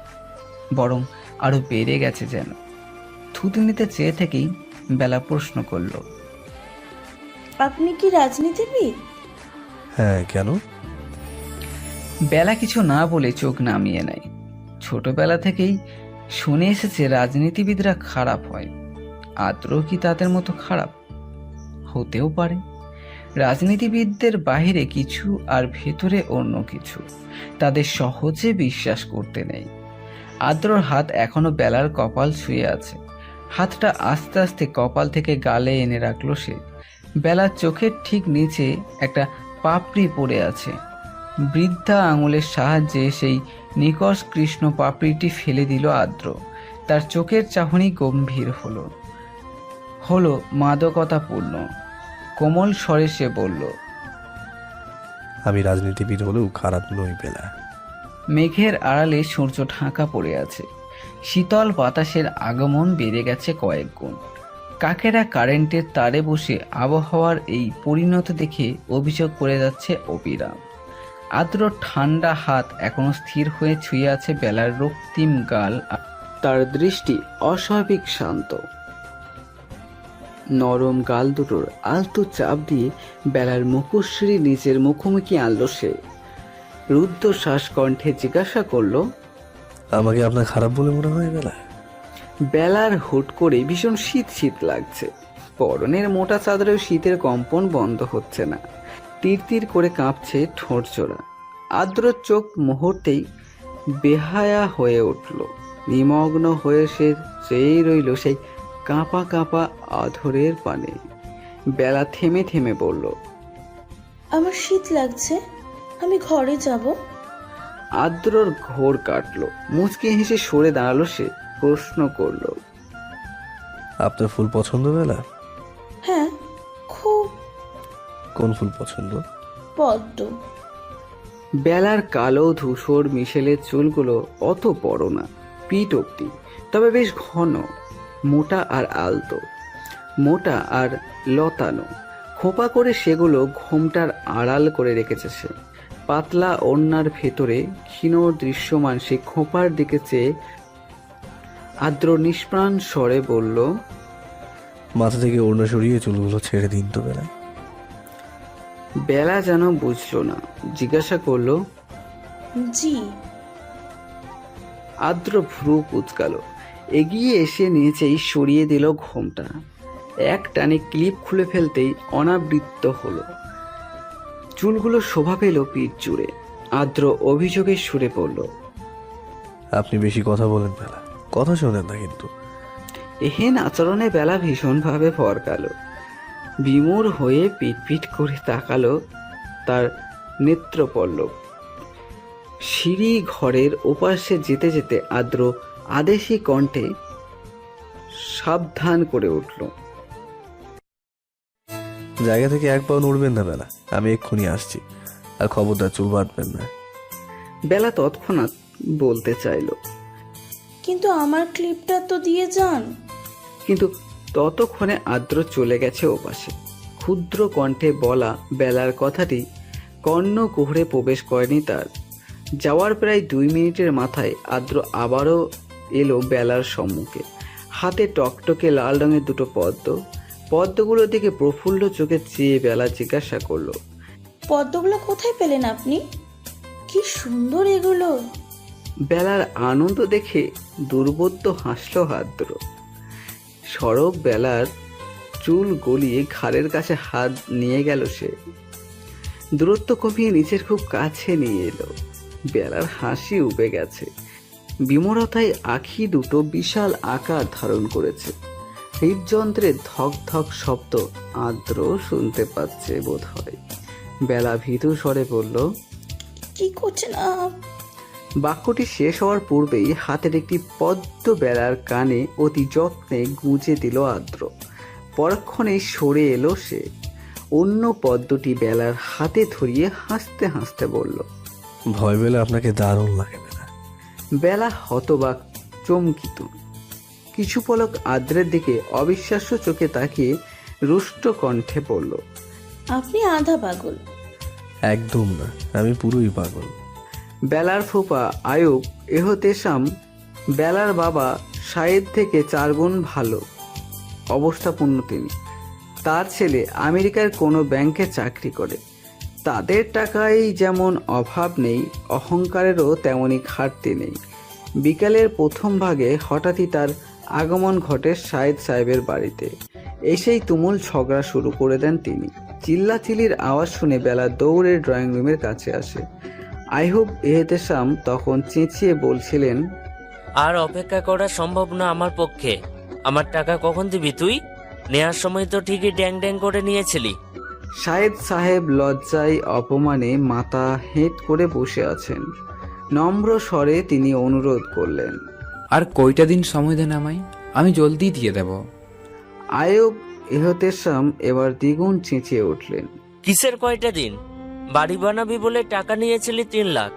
বরং আরো বেড়ে গেছে যেন। থুতনিতে চেয়ে থেকেই বেলা প্রশ্ন করল, আপনি কি রাজনীতিবিদ? হ্যাঁ, কেন? বেলা কিছু না বলে চোখ নামিয়ে নেয়। ছোটবেলা থেকেই শুনে এসেছে রাজনীতিবিদরা খারাপ হয়। আদ্র কি তাদের মতো খারাপ? হতেও পারে। রাজনীতিবিদদের বাইরে কিছু আর ভেতরে অন্য কিছু, তাদের সহজে বিশ্বাস করতে নেই। আদ্রর হাত এখনো বেলার কপাল ছুঁয়ে আছে। হাতটা আস্তে আস্তে কপাল থেকে গালে এনে রাখলো সে। বেলার চোখের ঠিক নিচে একটা পাপড়ি পড়ে আছে। বৃদ্ধা আঙুলের সাহায্যে সেই নিকষ কৃষ্ণ পাপড়িটি ফেলে দিল আদ্র। তার চোখের চাহনি গম্ভীর হলো মাদকতাপূর্ণ। কোমল স্বরে সে বলল, আমি রাজনীতিবিদ হলেও খারাপ নই বেলা। মেঘের আড়ালে সূর্য ঢাকা পড়ে আছে। শীতল বাতাসের আগমন বেড়ে গেছে কয়েক গুণ। কাকেরা কারেন্টের তারে বসে আবহাওয়ার এই পরিণত দেখে অভিযোগ করে যাচ্ছে অবিরাম। আদ্র ঠান্ডা হাত এখনো স্থির হয়ে ছুঁয়ে আছে বেলার রক্তিম গাল। তার দৃষ্টি অস্বাভাবিক শান্ত। নরম গাল দুটোর আলতো চাপ দিয়ে বেলার মুখশ্রী নিজের মুখোমুখি আনলো সে। রুদ্ধ শ্বাসকণ্ঠে জিজ্ঞাসা করলো, আমাকে আপনার খারাপ বলে মনে হয় বেলা? বেলার হুট করে ভীষণ শীত শীত লাগছে। পরনের মোটা চাদরেও শীতের কম্পন বন্ধ হচ্ছে না। তীর তীর করে কাঁপছে ঠোঁট জোড়া। আদ্র চোখ মুহূর্তেই বেহায়া হয়ে উঠল। নিমগ্ন হয়ে সে চেয়ে রইল সেই কাঁপা কাঁপা আধরের পানে। বেলা থেমে থেমে বলল, আমার শীত লাগছে, আমি ঘরে যাব। আদ্রর ঘোর কাটলো। মুচকি হেসে সরে দাঁড়ালো সে। প্রশ্ন করলো, আপনার ফুল পছন্দ বেলা? হ্যাঁ, খুব। কোন ফুল পছন্দ? পদ্ম। বেলার কালো ধূসর মিশেলের চুলগুলো অত বড় না, পিঠ অব্দি, তবে বেশ ঘন, মোটা আর আলতো, মোটা আর লতানো। খোপা করে সেগুলো ঘোমটার আড়াল করে রেখেছে সে। পাতলা ওড়নার ভেতরে ক্ষীণ দৃশ্যমান সে খোপার দিকে চেয়ে আদ্র নিষ্প্রাণ স্বরে বলল, মাথা থেকে ওড়না সরিয়ে চুলগুলো ছেড়ে দিন তো বেলা। বেলা যেন বুঝলো না, জিজ্ঞাসা করলো, জি। আদ্র ভ্রু কুঁচকালো। এগিয়ে এসে নিচেই সরিয়ে দিল ঘোমটা। এক টানে ক্লিপ খুলে ফেলতেই অনাবৃত্ত হলো। চুলগুলো শোভা পেল পিঠ জুড়ে। আদ্র অভিযোগের সুরে পড়ল, আপনি বেশি কথা বলেন বেলা, কথা শোনেন না কিন্তু। এহেন আচরণে বেলা ভীষণভাবে ফরকালো। বিমূঢ় হয়ে পিটপিট করে তাকালো তার নেত্রপল্লব। সিঁড়ি ঘরের ওপাশে যেতে যেতে আদ্র আদেশী কণ্ঠে সাবধান করে উঠল। জায়গা থেকে এক পাও নড়বেন না বেলা, আমি এক্ষুনি আসছি। আর খবরদার চুল বাঁধবেন না। বেলা তৎক্ষণাৎ বলতে চাইল, কিন্তু আমার ক্লিপটা তো দিয়ে যান। কিন্তু ততক্ষণে আদ্র চলে গেছে ওপাশে। ক্ষুদ্র কণ্ঠে বলা বেলার কথাটি কর্ণ কুহরে প্রবেশ করেনি তার। যাওয়ার প্রায় 2 মিনিটের মাথায় আদ্র আবারও এলো বেলার সম্মুখে। হাতে টকটকে লাল রঙের দুটো পদ্ম। পদ্মগুলোর দিকে প্রফুল্ল চোখে চেয়ে বেলা জিজ্ঞাসা করলো, পদ্মগুলো কোথায় পেলেন আপনি? কি সুন্দর এগুলো। বেলার আনন্দ দেখে দুর্বোধ্য হাসল আদ্র। সরব বেলার চুল গলিয়ে ঘাড়ের কাছে হাত নিয়ে গেল সে। দূরত্ব কমিয়ে নিচের খুব কাছে নিয়ে এলো। বেলার হাসি উবে গেছে। বিমরতায় আঁখি দুটো বিশাল আকার ধারণ করেছে। হৃদযন্ত্রের ধক ধক শব্দ আদ্র শুনতে পাচ্ছে বোধ হয়। বেলা ভীতু স্বরে বলল, কি করছেন বাক্যটি শেষ হওয়ার পূর্বেই হাতের একটি পদ্ম বেলার কানে অতি যত্নে গুঁজে দিল আদ্র। পরক্ষণেই সরে এলো সে। অন্য পদ্মটি বেলার হাতে ধরিয়ে হাসতে হাসতে বলল, ভয় পেলে আপনাকে দারুণ লাগে বেলা। বেলা হতবাক, চমকিত। কিছু পলক আদ্রের দিকে অবিশ্বাস্য চোখে তাকিয়ে রুষ্ট কণ্ঠে বলল, আপনি আধা পাগল। একদম না, আমি পুরোই পাগল। বেলার ফুপা আয়ুব এহতেশাম বেলার বাবা শায়েদ থেকে 4 গুণ ভালো অবস্থাপূর্ণ তিনি। তার ছেলে আমেরিকার কোনো ব্যাংকে চাকরি করে। তাদের টাকায় যেমন অভাব নেই, অহংকারেরও তেমনই ঘাটতি নেই। বিকালের প্রথম ভাগে হঠাৎই তার আগমন ঘটে শায়েদ সাহেবের বাড়িতে। এসেই তুমুল ঝগড়া শুরু করে দেন তিনি। চিল্লাচিল্লির আওয়াজ শুনে বেলা দৌড়ে ড্রয়িং রুমের কাছে আসে। আইহুব এহতেশাম তখন চেঁচিয়ে বলছিলেন, আর অপেক্ষা করা সম্ভব না আমার পক্ষে। আমার টাকা কখন দিবি তুই? নেয়ার সময় তো ঠিকই ড্যাং ড্যাং করে নিয়েছিলি। শায়েদ সাহেব লজ্জায় অপমানে মাথা হেঁট করে বসে আছেন। নম্র স্বরে তিনি অনুরোধ করলেন, আর কয়টা দিন সময় দেন আমায়, আমি জলদি দিয়ে দেব। আয়ুব এহতেশাম এবার দ্বিগুণ চেঁচিয়ে উঠলেন, কিসের কয়টা দিন? বাড়ি বানাবি বলে টাকা নিয়েছিলি 3 লাখ।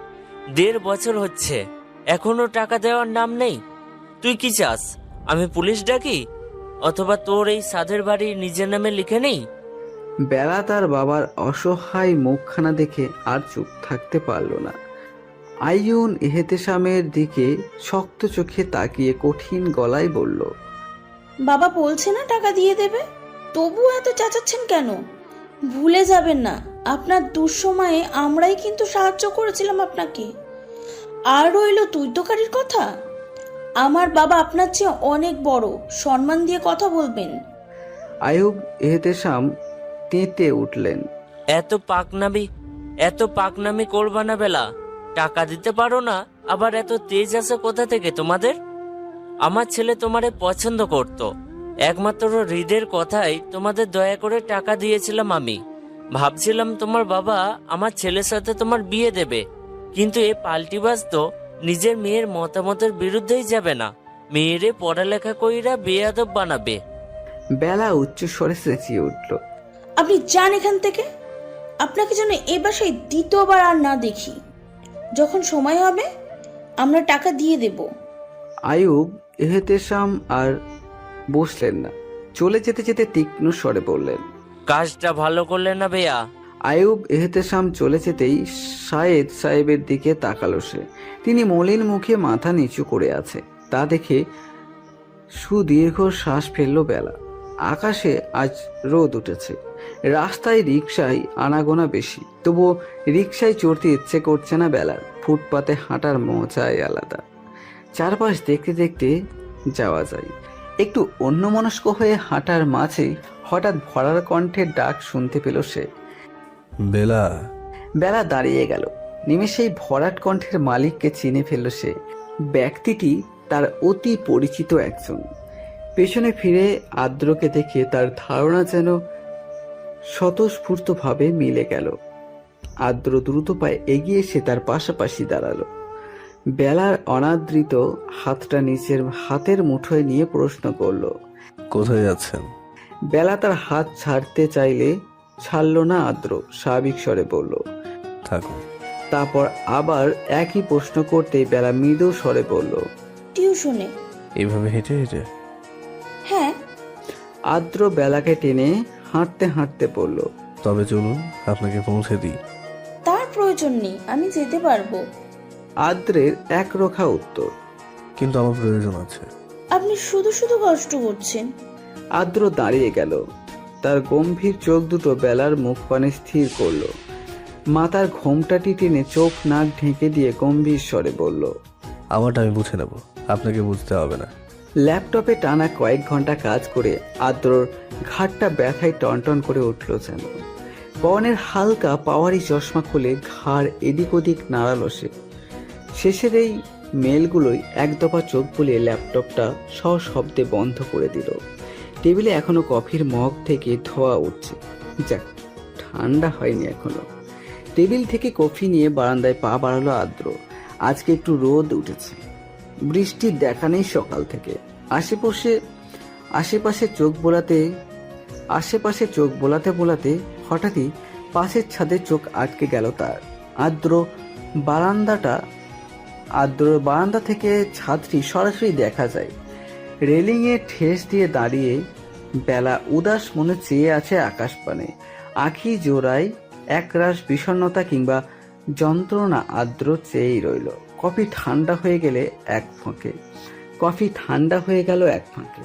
1.5 বছর হচ্ছে, এখনো টাকা দেওয়ার নাম নেই। তুই কি চাস আমি পুলিশ ডাকি, অথবা তোর এই সাধের বাড়ি নিজের নামে লিখে নেই? বেলা তার বাবার অসহায় মুখখানা দেখে আর চুপ থাকতে পারল না। আইয়ুন এহতেশামের দিকে শক্ত চোখে তাকিয়ে কঠিন গলায় বলল, বাবা বলছে না টাকা দিয়ে দেবে, তবুও এত চেঁচাচ্ছেন কেন? ভুলে যাবেন না, আপনার দুঃসময়ে আমরাই কিন্তু সাহায্য করেছিলাম আপনাকে। আর রইল তুই তোকারির কথা, আমার বাবা আপনার চেয়ে অনেক বড়, সম্মান দিয়ে কথা বলবেন। আইয়ুব এহতেশাম তেঁতে উঠলেন, এত পাকনামি করবা না বেলা। টাকা দিতে পারো না, আবার এত তেজ আছে কোথা থেকে তোমাদের? আমার ছেলে তোমারে পছন্দ করত, একমাত্র হৃদের কথাই তোমাদের দয়া করে টাকা দিয়েছিলাম আমি। ভাবছিলাম তোমার বাবা আমার ছেলের সাথে তোমার বিয়ে দেবে, কিন্তু এ পাল্টিবাজ তো নিজের মেয়ের মতামতের বিরুদ্ধেই যাবে না, মেয়েরে পড়ালেখা কইরা বেয়াদব বানাবে। বেলা উচ্চ স্বরে চেঁচিয়ে উঠল, আপনি যান এখান থেকে, আপনাকে যেন এ বাসায় দ্বিতীয়বার আর না দেখি। যখন সময় হবে আমরা টাকা দিয়ে দেব। আইয়ুব এহতেশাম আর বসলেন না, চলে যেতে যেতে তীক্ষ্ণ স্বরে বললেন, কাজটা ভালো করলে না বেয়া। আইয়ুব এহতেশাম চলে যেতেই শায়েদ সাহেবের দিকে তাকালো সে। তিনি মলিন মুখে মাথা নিচু করে আছে। তা দেখে সুদীর্ঘ শ্বাস ফেলল বেলা। আকাশে আজ রোদ উঠেছে। রাস্তায় রিকশায় আনাগোনা বেশি, তবুও রিকশায় চড়তে ইচ্ছে করছে না বেলার। ফুটপাতে হাঁটার মজাই আলাদা। চারপাশ দেখতে দেখতে যাওয়া যায়। একটু অন্যমনস্ক হয়ে হাঁটার মাঝে হঠাৎ ভরার কণ্ঠের ডাক শুনতে পেল সে। বেলা। বেলা দাঁড়িয়ে গেল। নিমেষেই ভরাট কণ্ঠের মালিককে চিনে ফেলল সে। ব্যক্তিটি তার অতি পরিচিত একজন। পেছনে ফিরে আদ্রকে দেখে তার ধারণা যেন স্বতঃস্ফূর্তভাবে মিলে গেল। আদ্র দ্রুত পায়ে এগিয়ে এসে তার পাশাপাশি দাঁড়ালো। বেলার অনাদৃত হাতটা নিচের হাতের মুঠোয় নিয়ে প্রশ্ন করলো। কোথায় যাচ্ছেন? বেলা তার হাত ছাড়তে চাইলে ছাড়ল না আদ্র স্বাভাবিক স্বরে বলল, থাকুন। তারপর আবার একই প্রশ্ন করতেই বেলা মৃদু স্বরে বলল, টিউশনে। এইভাবে হেঁটে হেঁটে? হ্যাঁ। আদ্র বেলাকে টেনে হাঁটতে হাঁটতে বলল, তবে চলুন আপনাকে পৌঁছে দিই। তার প্রয়োজন নেই, আমি যেতে পারবো। আদ্রের একরোখা উত্তর। কিন্তু আমার প্রয়োজন আছে। আপনি শুধু শুধু কষ্ট করছেন। আদ্র দাঁড়িয়ে গেল। তার গম্ভীর চোখ দুটো বেলার মুখ পানে স্থির করলো। মাথার ঘোমটাটি টেনে চোখ নাক ঢেকে দিয়ে গম্ভীর স্বরে বলল, আমারটা আমি বুঝে নেব, আপনাকে বুঝতে হবে না। ল্যাপটপে টানা কয়েক ঘন্টা কাজ করে আদ্রর ঘাটটা ব্যথায় টনটন করে উঠল যেন। পরনের হালকা পাওয়ারি চশমা খুলে ঘাড় এদিক ওদিক নাড়ালো সে। শেষের এই মেলগুলোই এক দফা চোখ বুলিয়ে ল্যাপটপটা সশব্দে বন্ধ করে দিল। টেবিলে এখনো কফির মগ থেকে ধোয়া উঠছে। যাক, ঠান্ডা হয়নি এখনো। টেবিল থেকে কফি নিয়ে বারান্দায় পা বাড়ালো আদ্র। আজকে একটু রোদ উঠেছে, বৃষ্টির দেখা নেই সকাল থেকে। আশেপাশে চোখ বোলাতে বোলাতে হঠাৎই পাশের ছাদে চোখ আটকে গেল তার। আদ্র বারান্দা থেকে ছাদটি সরাসরি দেখা যায়। রেলিংয়ে ঠেস দিয়ে দাঁড়িয়ে বেলা উদাস মনে চেয়ে আছে আকাশ পানে। আঁখি জোড়ায় একরাশ বিষণ্ণতা কিংবা যন্ত্রণা আদ্র চেয়েই রইল। কফি ঠান্ডা হয়ে গেল এক ফাঁকে।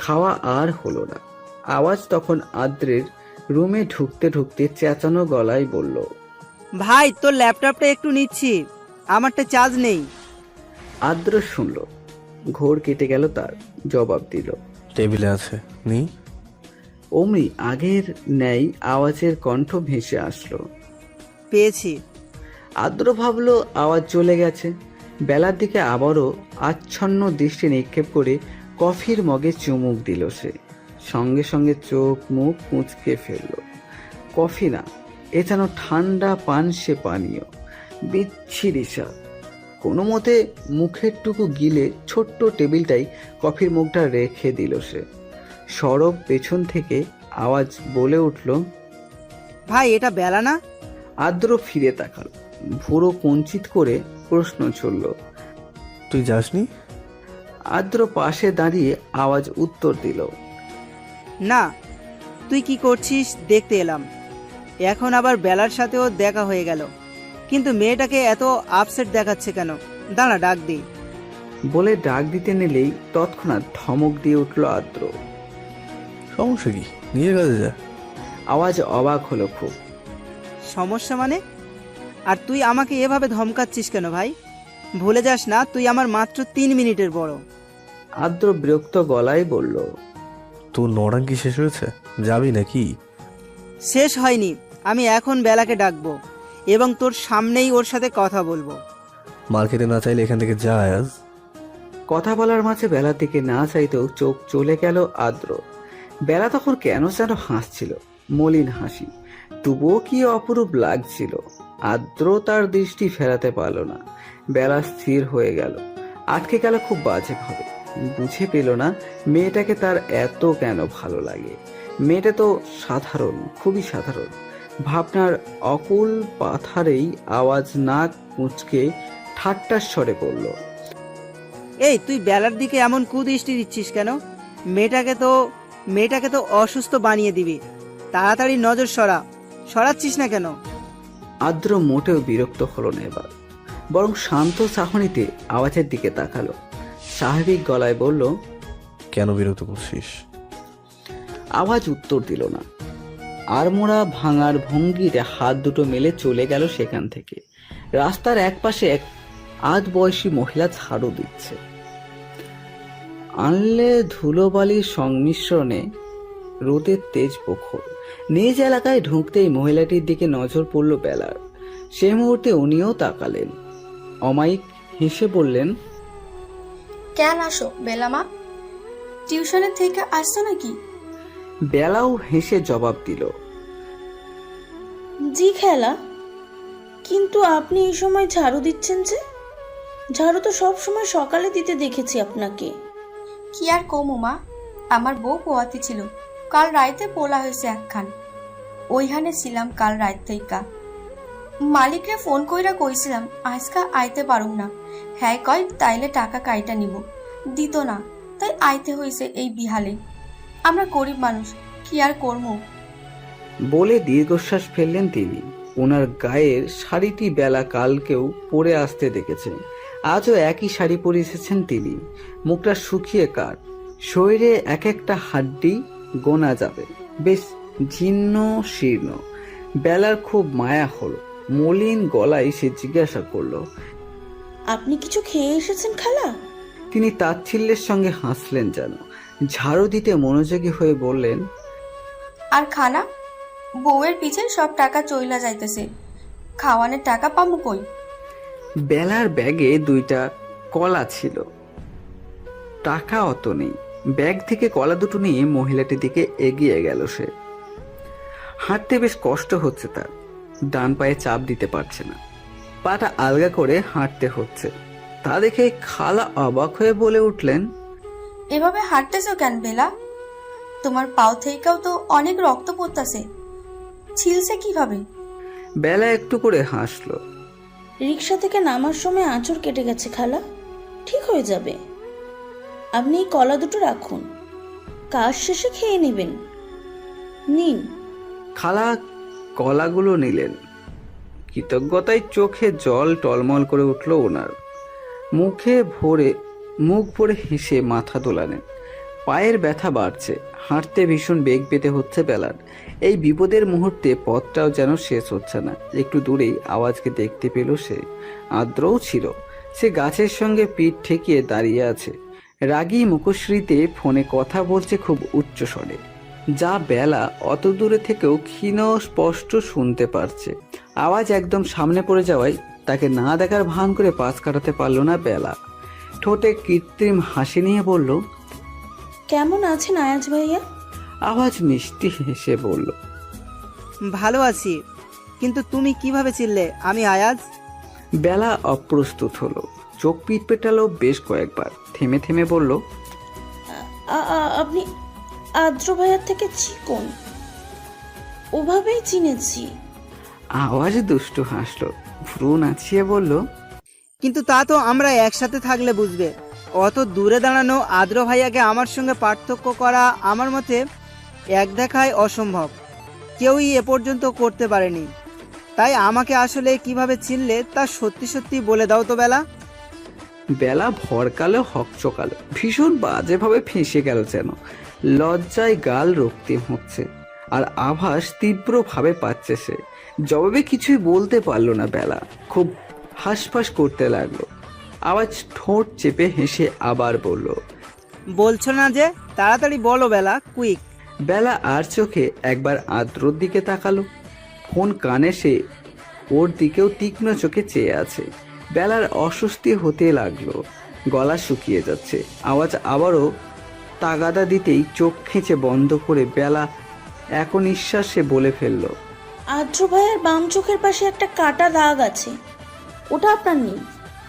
খাওয়া আর হলো না। আওয়াজ তখন আদ্রের রুমে ঢুকতে ঢুকতে চেঁচানো গলায় বলল, ভাই তোর ল্যাপটপটা একটু নিচ্ছি, আমারটা চার্জ নেই। আদ্র শুনল। ঘোর কেটে গেল তার। জবাব দিল, টেবিলে আছে, নি। অমনি আগের ন্যায় আওয়াজের কণ্ঠ ভেসে আসলো, পেয়েছি। আদ্র ভাবল আওয়াজ চলে গেছে। বেলার দিকে আবারও আচ্ছন্ন দৃষ্টি নিক্ষেপ করে কফির মগে চুমুক দিল সে। সঙ্গে সঙ্গে চোখ মুখ মুচকে ফেলল। কফি না, এ যেন ঠান্ডা পানসে পানীয়, বিচ্ছিরি স্বাদ। কোনো মতে মুখের টুকু গিলে ছোট্ট টেবিলটাই কফির মুখটা রেখে দিল সে। সরব পেছন থেকে আওয়াজ বলে উঠল, ভাই এটা বেলা না? আদ্র ফিরে তাকাল। ভুরো কুঞ্চিত করে প্রশ্ন ছুড়ল, তুই যাসনি? আদ্র পাশে দাঁড়িয়ে আওয়াজ উত্তর দিল, না, তুই কি করছিস দেখতে এলাম। এখন আবার বেলার সাথেও দেখা হয়ে গেল, কিন্তু মেয়েটাকে এত আপসেট দেখাচ্ছে কেন? দাঁড়া ডাক দিই। বলে ডাক দিতে নিলেই তৎক্ষণাৎ ধমক দিয়ে উঠল আদ্র। সমস্যা কি, নিজের কাজে যা। আওয়াজ অবাক হলো খুব। সমস্যা মানে? আর তুই আমাকে এভাবে ধমকাচ্ছিস কেন ভাই? ভুলে যাস না তুই আমার মাত্র 3 মিনিটের বড়। আদ্র বিরক্ত গলায় বলল, তোর নড়াঙ্কি শেষ হয়েছে, যাবি নাকি? শেষ হয়নি, আমি এখন বেলাকে ডাকবো এবং তোর সামনেই ওর সাথে কথা বলবো। মার্কেটে না চাইলে এখান থেকে যা আয়াজ। কথা বলার মাঝে বেলার দিকে না চাইতেও চোখ চলে গেল আদ্র। বেলা তখন কেন যেন হাসছিল, মলিন হাসি। তবুও কি অপরূপ লাগছিল। আদ্র তার দৃষ্টি ফেরাতে পারল না। বেলা স্থির হয়ে গেল, আটকে গেল খুব বাজে ভাবে। বুঝে পেল না মেয়েটাকে তার এত কেন ভালো লাগে। মেয়েটা তো সাধারণ, খুবই সাধারণ। ভাবনার অকুল পাথারেই আওয়াজ নাক মুচকে ঠাট্টার স্বরে পড়ল, এই তুই বেলার দিকে এমন কুদৃষ্টি দিচ্ছিস কেন? মেয়েটাকে তো অসুস্থ বানিয়ে দিবি। তাড়াতাড়ি নজর সরাচ্ছিস না কেন? আদ্র মোটেও বিরক্ত হলো না এবার, বরং শান্ত চাহনিতে আওয়াজের দিকে তাকালো। স্বাভাবিক গলায় বলল, কেন বিরক্ত করছিস? আওয়াজ উত্তর দিল না। আড়মোড়া ভাঙার ভঙ্গিতে হাত দুটো মেলে চলে গেল সেখান থেকে। রাস্তার একপাশে এক আধ বয়সী মহিলা ঝাড়ু দিচ্ছে। আনলে ধুলোবালির সংমিশ্রণে রোদের তেজ প্রখর। নিজ এলাকায় ঢুকতেই মহিলাটির দিকে নজর পড়ল বেলার। সে মুহূর্তে উনিও তাকালেন। অমায়িক হেসে বললেন, কেন আসো বেলামা, টিউশনের থেকে আসছো নাকি? বেলাও হেসে জবাব দিল, জি খেলা, কিন্তু আপনি এই সময় ঝাড়ু দিচ্ছেন যে? ঝাড়ু তো সব সময় সকালে দিতে দেখেছি আপনাকে। কি আর কমু মা, আমার বউ পোয়াতি ছিল, কাল রাইতে পোলা হয়েছে একখান, ওইখানে ছিলাম কাল রাত থেকে। মালিকরে ফোন কইরা কইছিলাম আজকা আইতে পারুম না, হ্যাঁ কয় তাইলে টাকা কাইটা নিব, দিত না, তাই আইতে হয়েছে এই বিহালে। আমরা গরিব মানুষ, কি আর করবো। বলে দীর্ঘশ্বাস ফেললেন তিনি। ওনার গায়ের শাড়িটি বেলা কালকেও পরে আসতে দেখেছেন, আজও একই শাড়ি পরে এসেছেন তিনি। মুখটা শুকিয়ে কাঠ, শরীরে এক একটা হাড্ডি গোনা যাবে, বেশ জীর্ণ শীর্ণ। বেলার খুব মায়া হলো, মলিন গলায় সে জিজ্ঞাসা করলো, আপনি কিছু খেয়ে এসেছেন খালা? তিনি তাচ্ছিল্যের সঙ্গে হাসলেন যেন। ঝাড়ু দিতে মনোযোগী হয়ে বললেন, আর খানা? বউয়ের পিছে সব টাকা চইলা যাইতেছে, খাওয়ানোর টাকা পামু কই? বেলার ব্যাগে 2টা কলা ছিল, টাকা অত নেই। ব্যাগ থেকে কলা দুটো নিয়ে মহিলাটির দিকে এগিয়ে গেল সে। হাঁটতে বেশ কষ্ট হচ্ছে তার, ডান পায়ে চাপ দিতে পারছে না, পাটা আলগা করে হাঁটতে হচ্ছে। তা দেখে খালা অবাক হয়ে বলে উঠলেন, এভাবে হাঁটতেছো কেন বেলা? তোমার পাও থেকেও তো অনেক রক্ত পড়তাছে, ছিলছে কিভাবে? বেলা একটু করে হাসলো। রিক্সা থেকে নামার সময় আঁচড় কেটে গেছে খালা, ঠিক হয়ে যাবে। আপনি এই কলা দুটো রাখুন, কাজ শেষে খেয়ে নেবেন। নিন। খালা কলাগুলো নিলেন। কৃতজ্ঞতায় চোখে জল টলমল করে উঠল ওনার। মুখ ভরে হেসে মাথা দোলালেন। পায়ের ব্যথা বাড়ছে, হাঁটতে ভীষণ বেগ পেতে হচ্ছে বেলার। এই বিপদের মুহূর্তে পথটাও যেন শেষ হচ্ছে না। একটু দূরেই আওয়াজকে দেখতে পেল সে। আদ্রও ছিল, সে গাছের সঙ্গে পিঠ ঠেকিয়ে দাঁড়িয়ে আছে। রাগী মুখশ্রীতে ফোনে কথা বলছে খুব উচ্চ স্বরে, যা বেলা অত দূরে থেকেও ক্ষীণ স্পষ্ট শুনতে পারছে। আওয়াজ একদম সামনে পড়ে যাওয়ায় তাকে না দেখার ভান করে পাশ কাটাতে পারল না বেলা। ঠোঁটে কৃত্রিম হাসি নিয়ে বলল, কেমন আছেন আয়াজ ভাইয়া? আওয়াজ মিষ্টি হেসে বলল, ভালো আছি, কিন্তু তুমি কিভাবে চিনলে আমি আয়াজ? বেলা অপ্রস্তুত হলো, চোখ পিট পেটালো বেশ কয়েকবার, থেমে থেমে বলল, আপনি আদ্র ভাইয়ার থেকে চিকন, ওভাবেই চিনেছি। আওয়াজ দুষ্টু হাসলো, ভ্রু নাচিয়ে বলল, কিন্তু তা তো আমরা একসাথে থাকলে বুঝবে। অত দূরে দাঁড়ানো আদ্র ভাইয়াকে আমার সঙ্গে পার্থক্য করা আমার মতে এক দেখায় অসম্ভব, কেউই এ পর্যন্ত করতে পারেনি। তাই আমাকে আসলে কিভাবে চিনলে তা সত্যি সত্যি বলে দাও তো বেলা। বেলা ভরকালো হকচকালো, ভীষণ বাজেভাবে ফেঁসে গেল যেন। লজ্জায় গাল রক্তিম হচ্ছে, আর আভাস তীব্রভাবে পাচ্ছে সে। জবাবে কিছুই বলতে পারল না বেলা, খুব হাঁসফাঁস করতে লাগলো। আওয়াজ ঠোঁট চেপে হেসে আবার বলল, বলছো না যে, তাড়াতাড়ি বলো বেলা, কুইক। বেলা আর চোখে একবার আদ্রর দিকে তাকালো, ফোন কানে সে ওর দিকেও তীক্ষ্ণ চোখে চেয়ে আছে। বেলার অস্বস্তি হতে লাগলো, গলা শুকিয়ে যাচ্ছে। আওয়াজ আবারও তাগাদা দিতেই চোখ খেঁচে বন্ধ করে বেলা এক নিঃশ্বাসে বলে ফেলল, আদ্র ভাইয়ার বাম চোখের পাশে একটা কাটা দাগ আছে, ওটা আপনার নেই।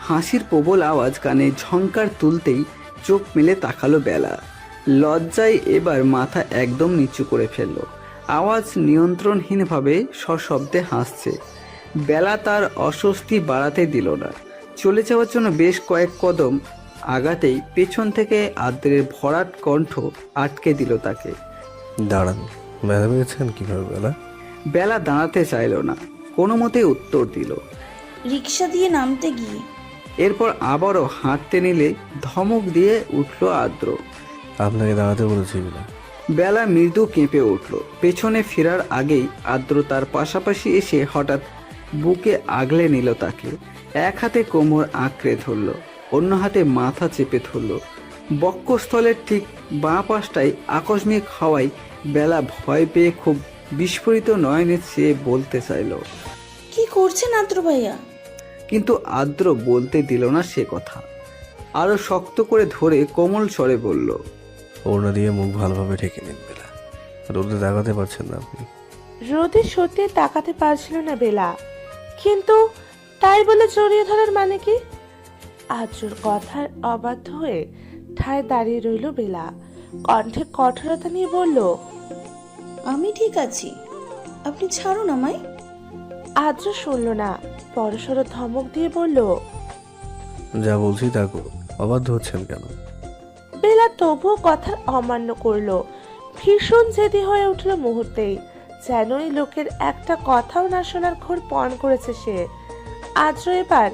হাসির প্রবল আওয়াজ কানে ঝংকার তুলতেই চোখ মেলে তাকালো বেলা। লজ্জায় এবার মাথা একদম নিচু করে ফেলল। আওয়াজ নিয়ন্ত্রণহীনভাবে সশব্দে হাসছে। বেলা তার অস্বস্তি বাড়াতে দিল না। চলে যাওয়ার জন্য বেশ কয়েক কদম আগাতেই পেছন থেকে আদ্রের ভরাট কণ্ঠ আটকে দিল তাকে। দাঁড়ান, ব্যথা পেয়েছেন কিভাবে বেলা? বেলা দাঁড়াতে চাইল না, কোনো মতে উত্তর দিল, রিক্সা দিয়ে নামতে গিয়ে। এরপর আবারও হাঁটতে নিলে ধমক দিয়ে উঠল আদ্র, আপনাকে দাঁড়াতে বলেছি না। বেলা মৃদু কেঁপে উঠল। পেছনে ফেরার আগেই আদ্র তার পাশাপাশি এসে হঠাৎ বুকে আগলে নিল তাকে। এক হাতে কোমর আঁকড়ে ধরল, অন্য হাতে মাথা চেপে ধরল। বক্ষস্থলের ঠিক বাঁ পাশটায় আকস্মিক হওয়ায় বেলা ভয় পেয়ে খুব বিস্ফোরিত নয়নে চেয়ে বলতে চাইল, কি করছেন আদ্র ভাইয়া? কিন্তু আদ্র বলতে দিল না সে কথা। আরো শক্ত করে ধরে কোমল স্বরে বলল, ওড়না দিয়ে মুখ ভালোভাবে ঢেকে নিন বেলা, রোদে দাগাতে পারছেন না আপনি। রোদে সত্যি তাকাতে পারছিল না বেলা, কিন্তু তাই বলে জড়িয়ে ধরার মানে কি? আদ্রর কথার অবাধ্য হয়ে ঠায় দাঁড়িয়ে রইল বেলা, কণ্ঠে কঠোরতা নিয়ে বলল, আমি ঠিক আছি, আপনি ছাড়ুন আমায়। আদ্র শুনল না, বড়সড় ধমক দিয়ে বলল, যা বলছি তা করো, অবাধ্য হচ্ছেন কেন? বেলা তবুও কথার অমান্য করলো। ভীষণ জেদি হয়ে উঠল মুহূর্তেই, যেন এই লোকের একটা কথাও না শোনার ঘোর পণ করেছে সে। আদ্র এবার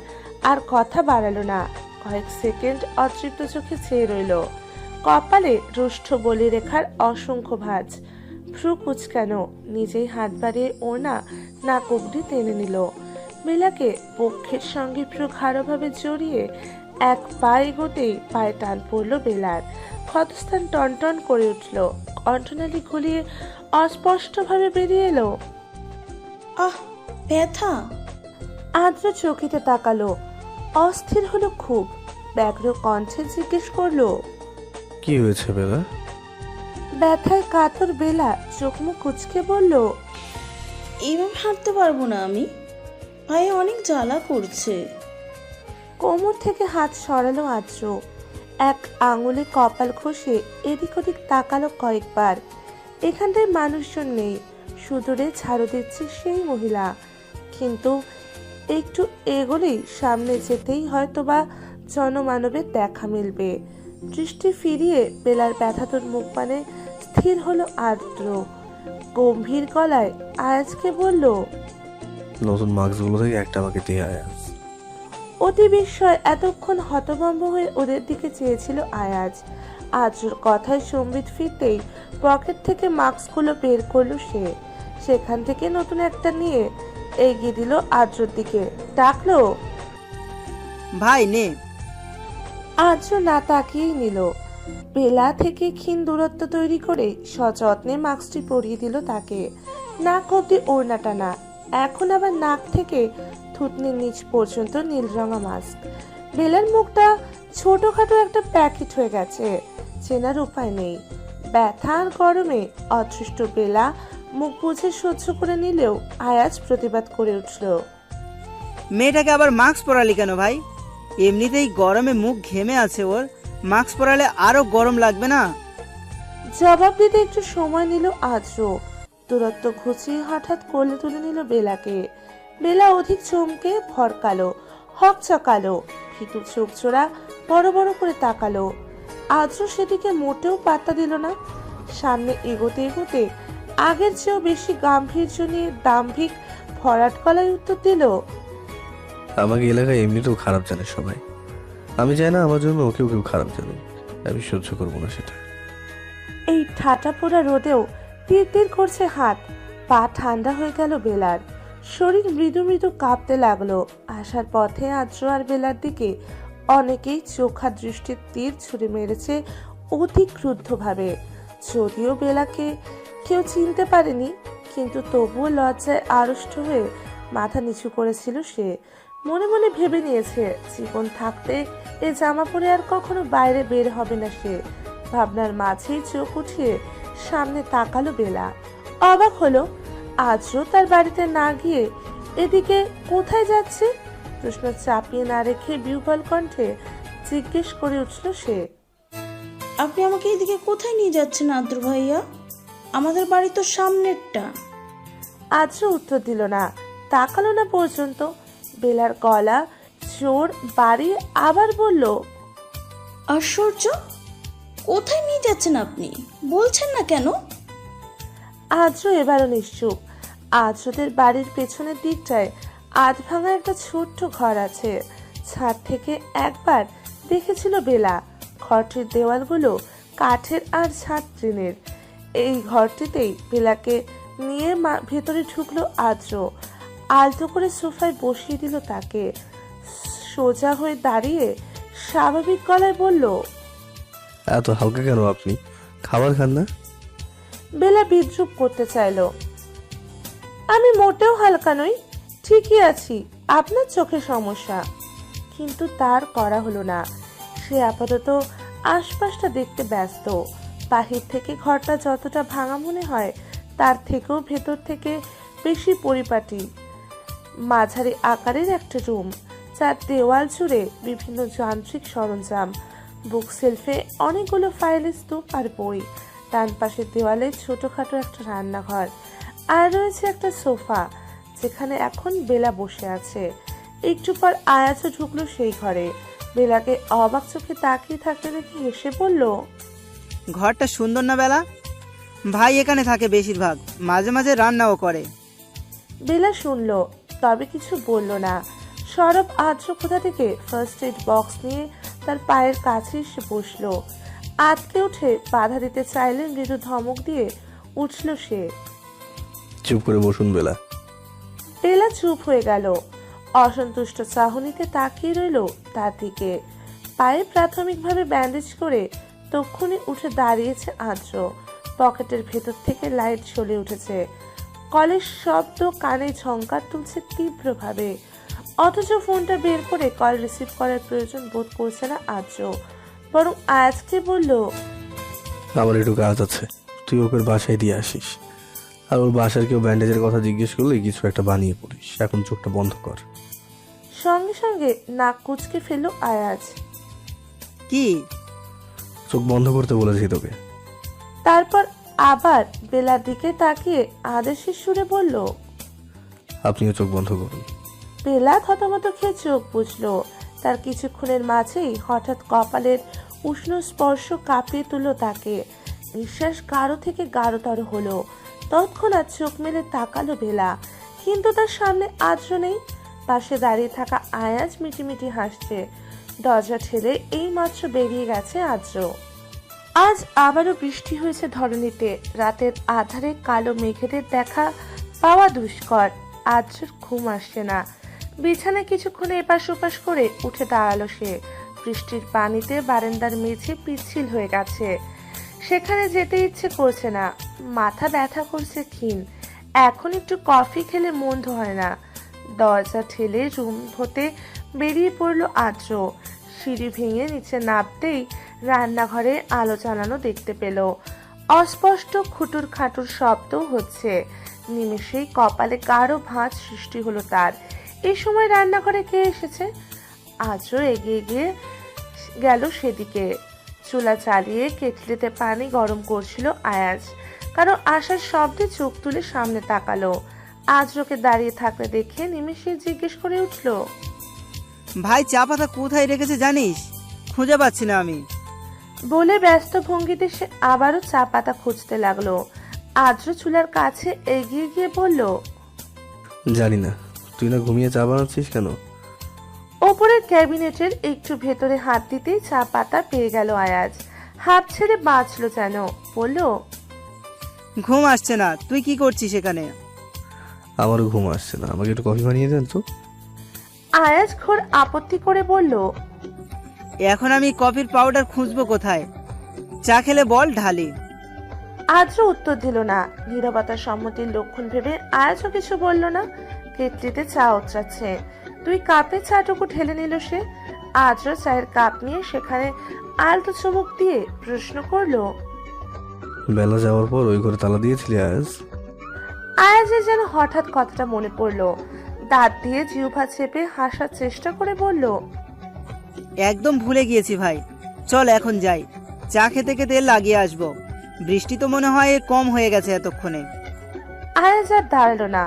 আর কথা বাড়ালো না, কয়েক সেকেন্ড অতৃপ্ত চোখে চেয়ে রইল। কপালে রুষ্ঠ বলি রেখার অসংখ্য ভাঁজ, ভ্রু কুচকানো, নিজেই হাত বাড়িয়ে ওড়না নাক অব্দি টেনে নিল। বেলাকে বক্ষের সঙ্গে ভ্রু ঘাড়ভাবে জড়িয়ে এক পা এগোতেই পায়ে টান পড়ল বেলার। ক্ষতস্থান টনটন করে উঠল, কণ্ঠনালী ঘুলিয়ে অস্পষ্টভাবে বেরিয়ে এলো, আহ, ব্যথা। আদ্র চকিতে তাকালো, অস্থির হলো খুব। ব্যগ্র কণ্ঠে জিজ্ঞেস করলো, কি হয়েছে বেলা? ব্যথায় কাতর বেলা চোখ মুখ কুচকে বলল, এইভাবে হাঁটতে পারবো না আমি, পায়ে অনেক জ্বালা করছে। কোমর থেকে হাত সরালো আদ্র, এক আঙুলে কপাল ঘষে এদিক ওদিক তাকালো কয়েকবার। এখানটায় মানুষজন নেই, সুদূরে ঝাড়ু দিচ্ছে সেই মহিলা। কিন্তু একটু এগোলেই সামনে যেতেই হয়তোবা জনমানবের দেখা মিলবে। দৃষ্টি ফিরিয়ে বেলার ব্যথাতুর মুখ পানে স্থির হলো আদ্র, গম্ভীর গলায় আয়াজকে বলল, নতুন মাস্কগুলো থেকে একটা আমাকে দিয়ে আয়াজ। অতি বিস্ময় এতক্ষণ হতভম্ব হয়ে ওদের দিকে চেয়েছিল আয়াজ। আদ্রর কথায় সম্বিত ফিরতেই পকেট থেকে মাস্কগুলো বের করলো সে, সেখান থেকে নতুন একটা নিয়ে এগিয়ে দিল আদ্রর দিকে, ডাকলো, ভাই নে। আদ্র না তাকিয়েই নিল। বেলা থেকে ক্ষীণ দূরত্ব তৈরি করে সযত্নে মাস্কটি পরিয়ে দিল তাকে। নাক অব্দি ওড়না টানা, এখন আবার নাক থেকে থুতনির নিচ পর্যন্ত নীল রঙা মাস্ক। বেলার মুখটা ছোটখাটো একটা প্যাকেট হয়ে গেছে, চেনার উপায় নেই। ব্যথা আর গরমে অতৃষ্ট বেলা মুখ বুঝে সহ্য করে নিলেও আয়াজ প্রতিবাদ করে উঠল, মেয়েটাকে আবার মাস্ক পরালি কেন ভাই? এমনিতেই গরমে মুখ ঘেমে আছে ওর, মাস্ক পরালে আরো গরম লাগবে না? জবাব দিতে একটু সময় নিল আদ্র। দূরত্ব ঘুচিয়ে হঠাৎ কোলে তুলে নিল বেলাকে। বেলা অধিক চমকে ভরকালো, হকচকালো, ভীতু চোখ জোড়া বড় বড় করে তাকালো। আদ্র সেদিকে মোটেও পাত্তা দিল না। সামনে এগোতে এগোতে আগের চেয়েও বেশি গাম্ভীর্য নিয়ে দাম্ভিক ভরাট গলায় উত্তর দিল, আমাকে এলাকায় এমনিতেও খারাপ জানে সবাই, আমি চাই না আমার জন্য ওকেও কেউ খারাপ জানে, আমি সহ্য করবো না সেটা। এই ঠাটা পোড়া রোদেও তীর তীর করছে হাত, পা ঠান্ডা হয়ে গেল বেলার, শরীর মৃদু মৃদু কাঁপতে লাগলো। আসার পথে আদ্র আর বেলার দিকে অনেকেই চোখা দৃষ্টির তীর ছুঁড়ে মেরেছে অতি ক্রুদ্ধভাবে। যদিও বেলাকে কেউ চিনতে পারেনি, কিন্তু তবুও লজ্জায় আড়ষ্ট হয়ে মাথা নিচু করেছিল সে। মনে মনে ভেবে নিয়েছে জীবন থাকতে এ জামা পরে আর কখনো বাইরে বের হবে না সে। ভাবনার মাঝেই চোখ উঠিয়ে সামনে তাকালো বেলা। অবাক হলো, আজও তার বাড়িতে না গিয়ে এদিকে কোথায় যাচ্ছে? প্রশ্ন চাপিয়ে না রেখে বিহ্বল কণ্ঠে জিজ্ঞেস করে উঠল সে, আপনি আমাকে এদিকে কোথায় নিয়ে যাচ্ছেন আদ্র ভাইয়া? আমাদের বাড়ি তো সামনেরটা। আজও উত্তর দিল না, তাকালো না পর্যন্ত। বেলার গলা জোর বাড়িয়ে আবার বলল, আশ্চর্য, কোথায় নিয়ে যাচ্ছেন আপনি? বলছেন না কেন? আজও এবারও নিশ্চুপ। আজদের বাড়ির পেছনের দিকটায় আধ ভাঙা একটা ছোট্ট ঘর আছে। ছাদ থেকে একবার দেখেছিল বেলা। ঘরটির দেওয়ালগুলো কাঠের আর ছাদ টিনের। এই ঘরটিতেই বেলাকে নিয়ে ভেতরে ঢুকলো আদ্র। আলতো করে সোফায় বসিয়ে দিল তাকে। সোজা হয়ে দাঁড়িয়ে স্বাভাবিক গলায় বলল, এত হালকা কেন আপনি? খাবার খান না? বেলা বিদ্রুপ করতে চাইলো, আমি মোটেও হালকা নই, ঠিকই আছি, আপনার চোখে সমস্যা। কিন্তু তার করা হলো না। সে আপাতত আশপাশটা দেখতে ব্যস্ত। বাহির থেকে ঘরটা যতটা ভাঙা মনে হয় তার থেকেও ভেতর থেকে বেশি পরিপাটি। মাঝারি আকারের একটা রুম, যার দেওয়াল জুড়ে বিভিন্ন যান্ত্রিক সরঞ্জাম, বুক সেলফে অনেকগুলো ফাইলের স্তূপ আর বই। ডান পাশের দেওয়ালে ছোটখাটো একটা রান্নাঘর, আর রয়েছে একটা সোফা যেখানে এখন বেলা বসে আছে। একটু পর আয়াজও ঢুকলো সেই ঘরে। বেলাকে অবাক চোখে তাকিয়ে থাকতে দেখে হেসে বলল, ঘরটা সুন্দর না বেলা? ভাই এখানে থাকে বেশিরভাগ, মাঝে মাঝে রান্নাও করে। বেলা শুনলো, তবে কিছু বলল না। সরব আদ্র কোথা থেকে ফার্স্ট এড বক্স নিয়ে তার পায়ের কাছে এসে বসলো। আতকে উঠে বাধা দিতে চাইলে মৃদু ধমক দিয়ে উঠল সে। চুপ করে বসুন বেলা। বেলা চুপ হয়ে গেল, অসন্তুষ্ট চাহনিতে তাকিয়ে রইল তার দিকে। পায়ে প্রাথমিকভাবে ব্যান্ডেজ করে তক্ষুনি উঠে দাঁড়িয়েছে আদ্র। পকেটের ভেতর থেকে লাইট জ্বলে উঠেছে, কলের শব্দ কানে ঝংকার তুলছে তীব্রভাবে। অথচ ফোনটা বের করে কল রিসিভ করার প্রয়োজন বোধ করছে না আদ্র, বরং আয়াজকে বলল, আমার একটু কাজ আছে, তুই ওকে বাসায় দিয়ে আসিস। আর ওর বাসার কেউ ব্যান্ডেজের কথা জিজ্ঞেস করলে কিছু একটা বানিয়ে পড়িস। এখন চোখটা বন্ধ কর। সঙ্গে সঙ্গে নাক কুচকে ফেলল আয়াজ। কি? চোখ বন্ধ করতে বলেছি তোকে। তারপর আবার বেলার দিকে তাকিয়ে আদেশের সুরে বলল, আপনিও চোখ বন্ধ করুন। বেলা থতমত খেয়ে চোখ বুঝলো। তার কিছুক্ষণের মাঝেই হঠাৎ কপালের উষ্ণ স্পর্শ কাঁপিয়ে তুলল তাকে। নিঃশ্বাস গাঢ় থেকে গাঢ়তর হলো। তৎক্ষণাৎ চোখ মেলে তাকালো বেলা, কিন্তু তার সামনে আদ্র নেই। পাশে দাঁড়িয়ে থাকা আয়াজ মিটিমিটি হাসছে। দরজা ঠেলে এই মাত্র বেরিয়ে গেছে আদ্র। আজ আবারও বৃষ্টি হয়েছে ধরণীতে। রাতের আধারে কালো মেঘেদের দেখা পাওয়া দুষ্কর। আদ্রের ঘুম আসছে না। বিছানায় কিছুক্ষণ এপাশ ওপাশ করে উঠে দাঁড়ালো সে। বৃষ্টির পানিতে বারান্দার মেঝে পিচ্ছিল হয়ে গেছে, সেখানে যেতে ইচ্ছে করছে না। মাথা ব্যথা করছে ক্ষীণ। এখন একটু কফি খেলে মন্দ হয় না। দরজা ঠেলে রুম হতে বেরিয়ে পড়লো আদ্র। সিঁড়ি ভেঙে নিচে নামতেই রান্নাঘরে আলো জ্বালানো দেখতে পেল। অস্পষ্ট খুটুর খাটুর শব্দ হচ্ছে। নিমেষেই কপালে গাঢ় ভাঁজ সৃষ্টি হলো তার। এই সময় রান্নাঘরে কে এসেছে? আদ্র এগিয়ে গিয়ে গেল সেদিকে। চুলা চালিয়ে কেটলিতে পানি গরম করছিল আয়াজ। কারো আসার শব্দে চোখ তুলে সামনে তাকালো। আদ্রকে দাঁড়িয়ে থাকতে দেখে নিমেষে জিজ্ঞেস করে উঠল, ভাই চা পাতা কোথায় রেখেছে জানিস? খুঁজে পাচ্ছি না আমি। বলে ব্যস্ত ভঙ্গিতে সে আবারও চা পাতা খুঁজতে লাগলো। আদ্র চুলার কাছে এগিয়ে গিয়ে বলল, জানি না, তুই না ঘুমিয়ে চা বানাচ্ছিস কেন? ওপরের ক্যাবিনেটের একটু ভেতরে হাত দিতেই চা পাতা পেয়ে গেল আয়াজ। হাত ছেড়ে বাঁচলো যেন। বলল, ঘুম আসছে না, তুই কি করছিস এখানে? আমারও ঘুম আসছে না, আমাকে একটু কফি বানিয়ে দেন তো। আয়াজ ঘোর আপত্তি করে বলল, এখন আমি কফির পাউডার খুঁজবো কোথায়? চা খেলে বল ঢালি। আদ্র উত্তর দিল না। নীরবতার সম্মতির লক্ষণ ভেবে আয়াজও কিছু বলল না। কেটলিতে চা উতরাচ্ছে। 2 কাপে চাটুকু ঢেলে নিল সে। আদ্র চায়ের কাপ নিয়ে সেখানে আলতো চুমুক দিয়ে প্রশ্ন করলো, বেলা যাওয়ার পর ওই ঘরে তালা দিয়েছিলি আয়াজ? আয়াজের যেন হঠাৎ কথাটা মনে পড়লো। দাঁত দিয়ে জিহ্বা চেপে হাসার চেষ্টা করে বলল, একদম ভুলে গিয়েছি ভাই, চল এখন যাই। চা খেতে খেতে লাগিয়ে আসবো। বৃষ্টি তো মনে হয় কম হয়ে গেছে এতক্ষণে। আয়াজ আর দাঁড়ালো না।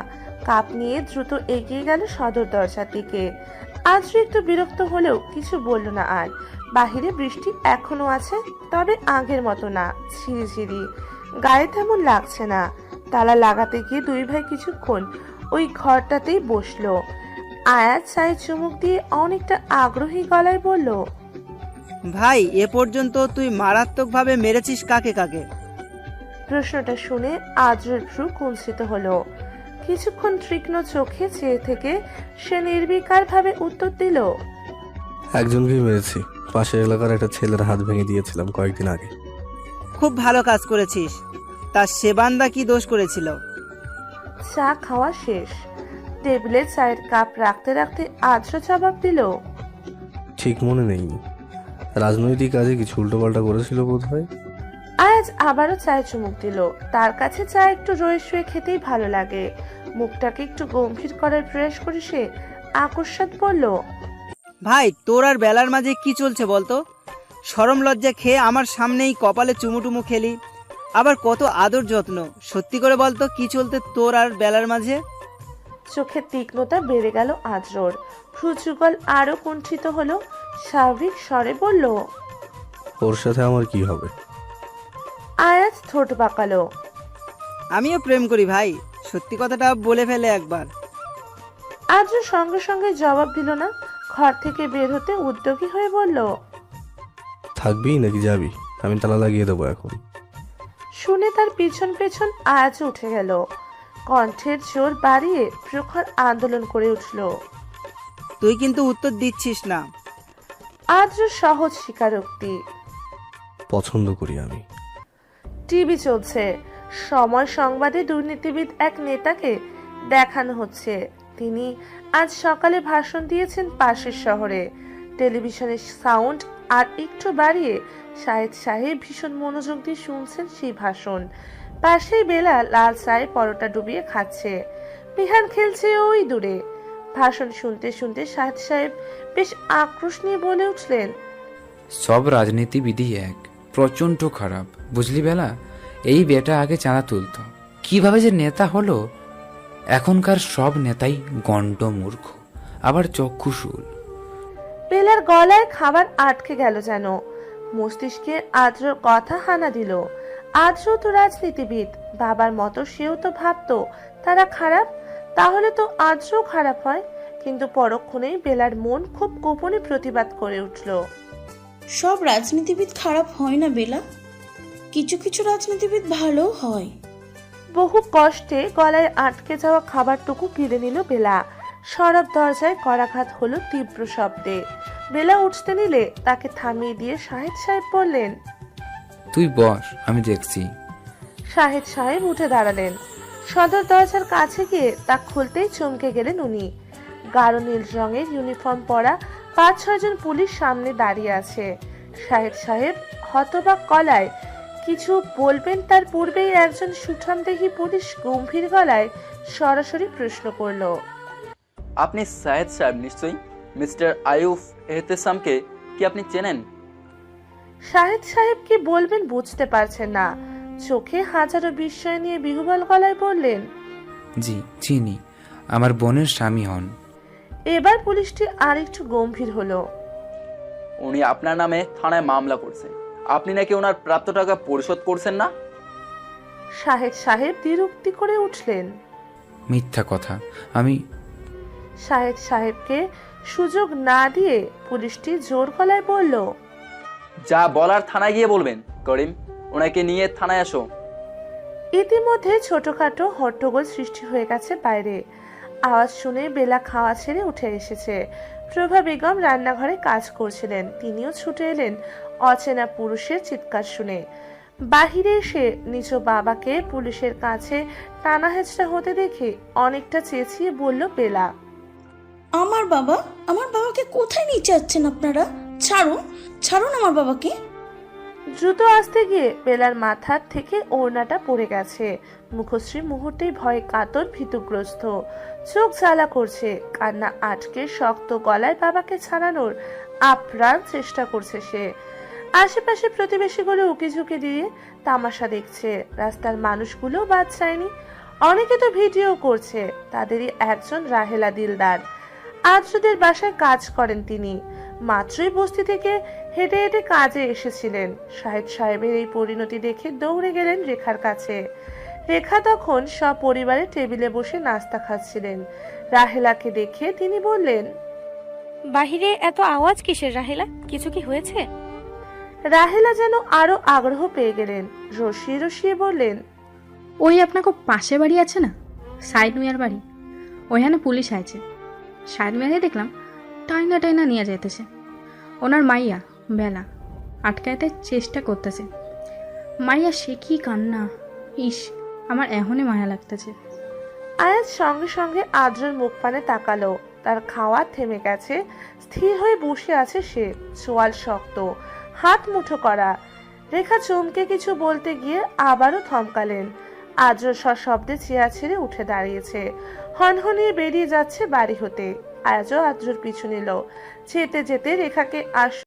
কাপ নিয়ে দ্রুত এগিয়ে গেল সদর দরজার দিকে। আদ্র একটু বিরক্ত হলেও কিছু বলল না আর। বাহিরে বৃষ্টি এখনো আছে, তবে আগের মতো না, ঝিরিঝিরি। গায়ে তেমন লাগছে না। তালা লাগাতে গিয়ে 2 ভাই কিছুক্ষণ ওই ঘরটাতেই বসলো। আয়াজ চায়ে চুমুক দিয়ে অনেকটা আগ্রহী গলায় বলল, ভাই এ পর্যন্ত তুই মারাত্মকভাবে মেরেছিস কাকে কাকে? প্রশ্নটা শুনে আদ্রের ভ্রু কুঞ্চিত হলো। কিছুক্ষণ তীক্ষ্ণ চোখে চেয়ে থেকে সে নির্বিকার ভাবে উত্তর দিল, একজনকেই মেরেছি। পাশের এলাকার একটা ছেলের হাত ভেঙে দিয়েছিলাম কয়েকদিন আগে। খুব ভালো কাজ করেছিস। তার সেবান্দা কি দোষ করেছিল? চা খাওয়া শেষ। টেবিলে চায়ের কাপ রাখতে রাখতে আদ্র জবাব দিল, ঠিক মনে নেই, রাজনৈতিক কাজে কিছু উল্টোপাল্টা করেছিল বোধ হয়। আয়াজ আবারও চায়ে চুমুক দিল। তার কাছে চা একটু রয়ে শুয়ে খেতেই ভালো লাগে। মুখটাকে একটু গম্ভীর করার প্রয়াস করে সে আকস্মাৎ বলল, ভাই তোর আর বেলার মাঝে কি চলছে বলতো? শরম লজ্জা খেয়ে আমার সামনেই কপালে চুমুটুমু খেলি, আবার কত আদর যত্ন। সত্যি করে বলতো কি চলতে তোর আর বেলার মাঝে? চোখের তীক্ষ্ণতা বেড়ে গেল আদ্রর। ভ্রুযুগল আরো কুণ্ঠিত হলো। স্বাভাবিক স্বরে বলল, ওর সাথে আমার কি হবে? আয়াজ ঠোঁট বাঁকালো। আমিও প্রেম করি ভাই, সত্যি কথাটা বলে ফেলে একবার। আদ্র সঙ্গে সঙ্গে জবাব দিল না। ঘর থেকে বের হতে উদ্যোগী হয়ে বলল, থাকবি নাকি যাবি? আমি তালা লাগিয়ে দেবো এখন। শুনে তার পিছন পেছন আয়াজ উঠে গেল। কণ্ঠের জোর বাড়িয়ে প্রখর আন্দোলন করে উঠল, তুই কিন্তু উত্তর দিচ্ছিস না। আদ্র সহজ স্বীকারোক্তি। পছন্দ করি আমি। টিভি চলছে। সময় সংবাদে দুর্নীতিবিদ এক নেতাকে দেখানো হচ্ছে। তিনি আজ সকালে ভাষণ দিয়েছেন পাশের শহরে। টেলিভিশনের সাউন্ড আর একটু বাড়িয়ে শাহেদ সাহেব ভীষণ মনোযোগ দিয়ে শুনছেন সেই ভাষণ। পাশেই বেলা লাল চায়ে পরোটা ডুবিয়ে খাচ্ছে। বিহান খেলছে ওই দূরে। ভাষণ শুনতে শুনতে শাহেদ সাহেব বেশ আক্রোশ নিয়ে বলে উঠলেন, সব রাজনীতিবিদই এক, প্রচণ্ড খারাপ, বুঝলি বেলা? এই বেটা আগে চাঁদা তুলতো, কিভাবে যে নেতা হলো। এখনকার সব নেতাই গণ্ড মূর্খ, আবার চক্ষুশূল। বেলার গলায় খাবার আটকে গেল যেন। মস্তিষ্কে আদ্রর কথা হানা দিল। আদ্র তো রাজনীতিবিদ, বাবার মতো সেও তো ভাবতো তারা খারাপ, তাহলে তো আদ্রও খারাপ হয়। কিন্তু পরক্ষণেই বেলার মন খুব গোপনে প্রতিবাদ করে উঠল, সব রাজনীতিবিদ খারাপ হয় না বেলা, কিছু কিছু রাজনীতিবিদ ভালো হয়। বহু কষ্টে গলায় আটকে যাওয়া খাবারটুকু গিলে নিল বেলা। সরব দরজায় করাঘাত হলো তীব্র শব্দে। বেলা উঠতে নিলে তাকে থামিয়ে দিয়ে শাহেদ সাহেব বললেন, তুই বস, আমি দেখছি। শাহেদ সাহেব উঠে দাঁড়ালেন। সদর দরজার কাছে গিয়ে তা খুলতেই চমকে গেলেন উনি। গাঢ় নীল রঙের ইউনিফর্ম পরা 5-6 জন পুলিশ সামনে দাঁড়িয়ে আছে। শাহেদ সাহেব হতবাক গলায় কিছু বলবেন তার পূর্বেই একজন সুঠামদেহী পুলিশ গম্ভীর গলায় সরাসরি প্রশ্ন করলো, আপনি সায়েদ সাহেব নিশ্চয়ই? মিস্টার আয়ুফ এহতেসামকে কি আপনি চেনেন? শাহেদ সাহেব কি বলবেন বুঝতে পারছেন না। চোখে হাজারো বিস্ময় নিয়ে বিহুবল গলায় বললেন, জি চিনি, আমার বোনের স্বামী হন। এবার পুলিশটি আরেকটু গম্ভীর হলো, উনি আপনার নামে থানায় মামলা করছে, আপনি নাকি ওনার প্রাপ্ত টাকা পরিশোধ করছেন না? শাহেদ সাহেব দ্বিরুক্তি করে উঠলেন, মিথ্যা কথা, আমি। শাহেদ সাহেবকে সুযোগ না দিয়ে পুলিশটি জোর গলায় বলল, যা বলার থানায় গিয়ে বলবেন। করিম, ওনাকে নিয়ে থানায় আসো। ইতিমধ্যে ছোটখাটো হট্টগোল সৃষ্টি হয়ে গেছে বাইরে। আওয়াজ শুনে বেলা খাওয়া ছেড়ে উঠে এসেছে। প্রভা বেগম রান্নাঘরে কাজ করছিলেন, তিনিও ছুটে এলেন অচেনা পুরুষের চিৎকার শুনে। বাহিরে এসে নিজ বাবাকে পুলিশের কাছে টানা হেঁচড়া হতে দেখে অনেকটা চেঁচিয়ে বলল বেলা, আমার বাবাকে কোথায় নিয়ে যাচ্ছেন আপনারা? ছাড়ুন ছাড়ুন আমার বাবাকে। দ্রুত আসতে গিয়ে বেলার মাথার থেকে ওড়নাটা পড়ে গেছে। মুখশ্রী মুহূর্তেই ভয়ে কাতর ভীতগ্রস্ত, চোখ জ্বালা করছে। কান্না আটকে শক্ত গলায় বাবাকে ছাড়ানোর আপ্রাণ চেষ্টা করছে সে। আশেপাশে প্রতিবেশীগুলো উকিঝুঁকি দিয়ে তামাশা দেখছে। রাস্তার মানুষগুলো বাদ চায়নি, অনেকে তো ভিডিও করছে। তাদেরই একজন রাহেলা দিলদার। আদ্রদের বাসায় কাজ করেন তিনি। মাত্রই বস্তি থেকে হেঁটে হেঁটে কাজে এসেছিলেন। শাহেদ সাহেবের এই পরিণতি দেখে দৌড়ে গেলেন রেখার কাছে। রেখা তখন সপরিবারে টেবিলে বসে নাস্তা খাচ্ছিলেন। রাহেলাকে দেখে তিনি বললেন, বাহিরে এত আওয়াজ কিসের রাহেলা? কিছু কি হয়েছে? রাহেলা যেন আরো আগ্রহ পেয়ে গেলেন। রসিয়ে রসিয়ে বললেন, ওই আপনাকে পাশে বাড়ি আছে না, সাইড মিয়ার বাড়ি, ওইখানে পুলিশ আছে। সাইড মিয়ারে দেখলাম টাইনা টাইনা নিয়ে যাইতেছে। ওনার মাইয়া বেলা আটকাইতে চেষ্টা করতেছে। মাইয়া সে কি কান্না, ইস আমার এখনই মায়া লাগতেছে। আয়াজ সঙ্গে সঙ্গে আদ্রের মুখ পানে তাকালো। তার খাওয়া থেমে গেছে, স্থির হয়ে বসে আছে সে, চোয়াল শক্ত, হাত মুঠো করা। রেখা চমকে কিছু বলতে গিয়ে আবারও থমকালেন। আদ্র সশব্দে চেয়ার ছেড়ে উঠে দাঁড়িয়েছে, হনহনিয়ে বেরিয়ে যাচ্ছে বাড়ি হতে। আজও আদ্রর পিছু নিল। যেতে যেতে রেখাকে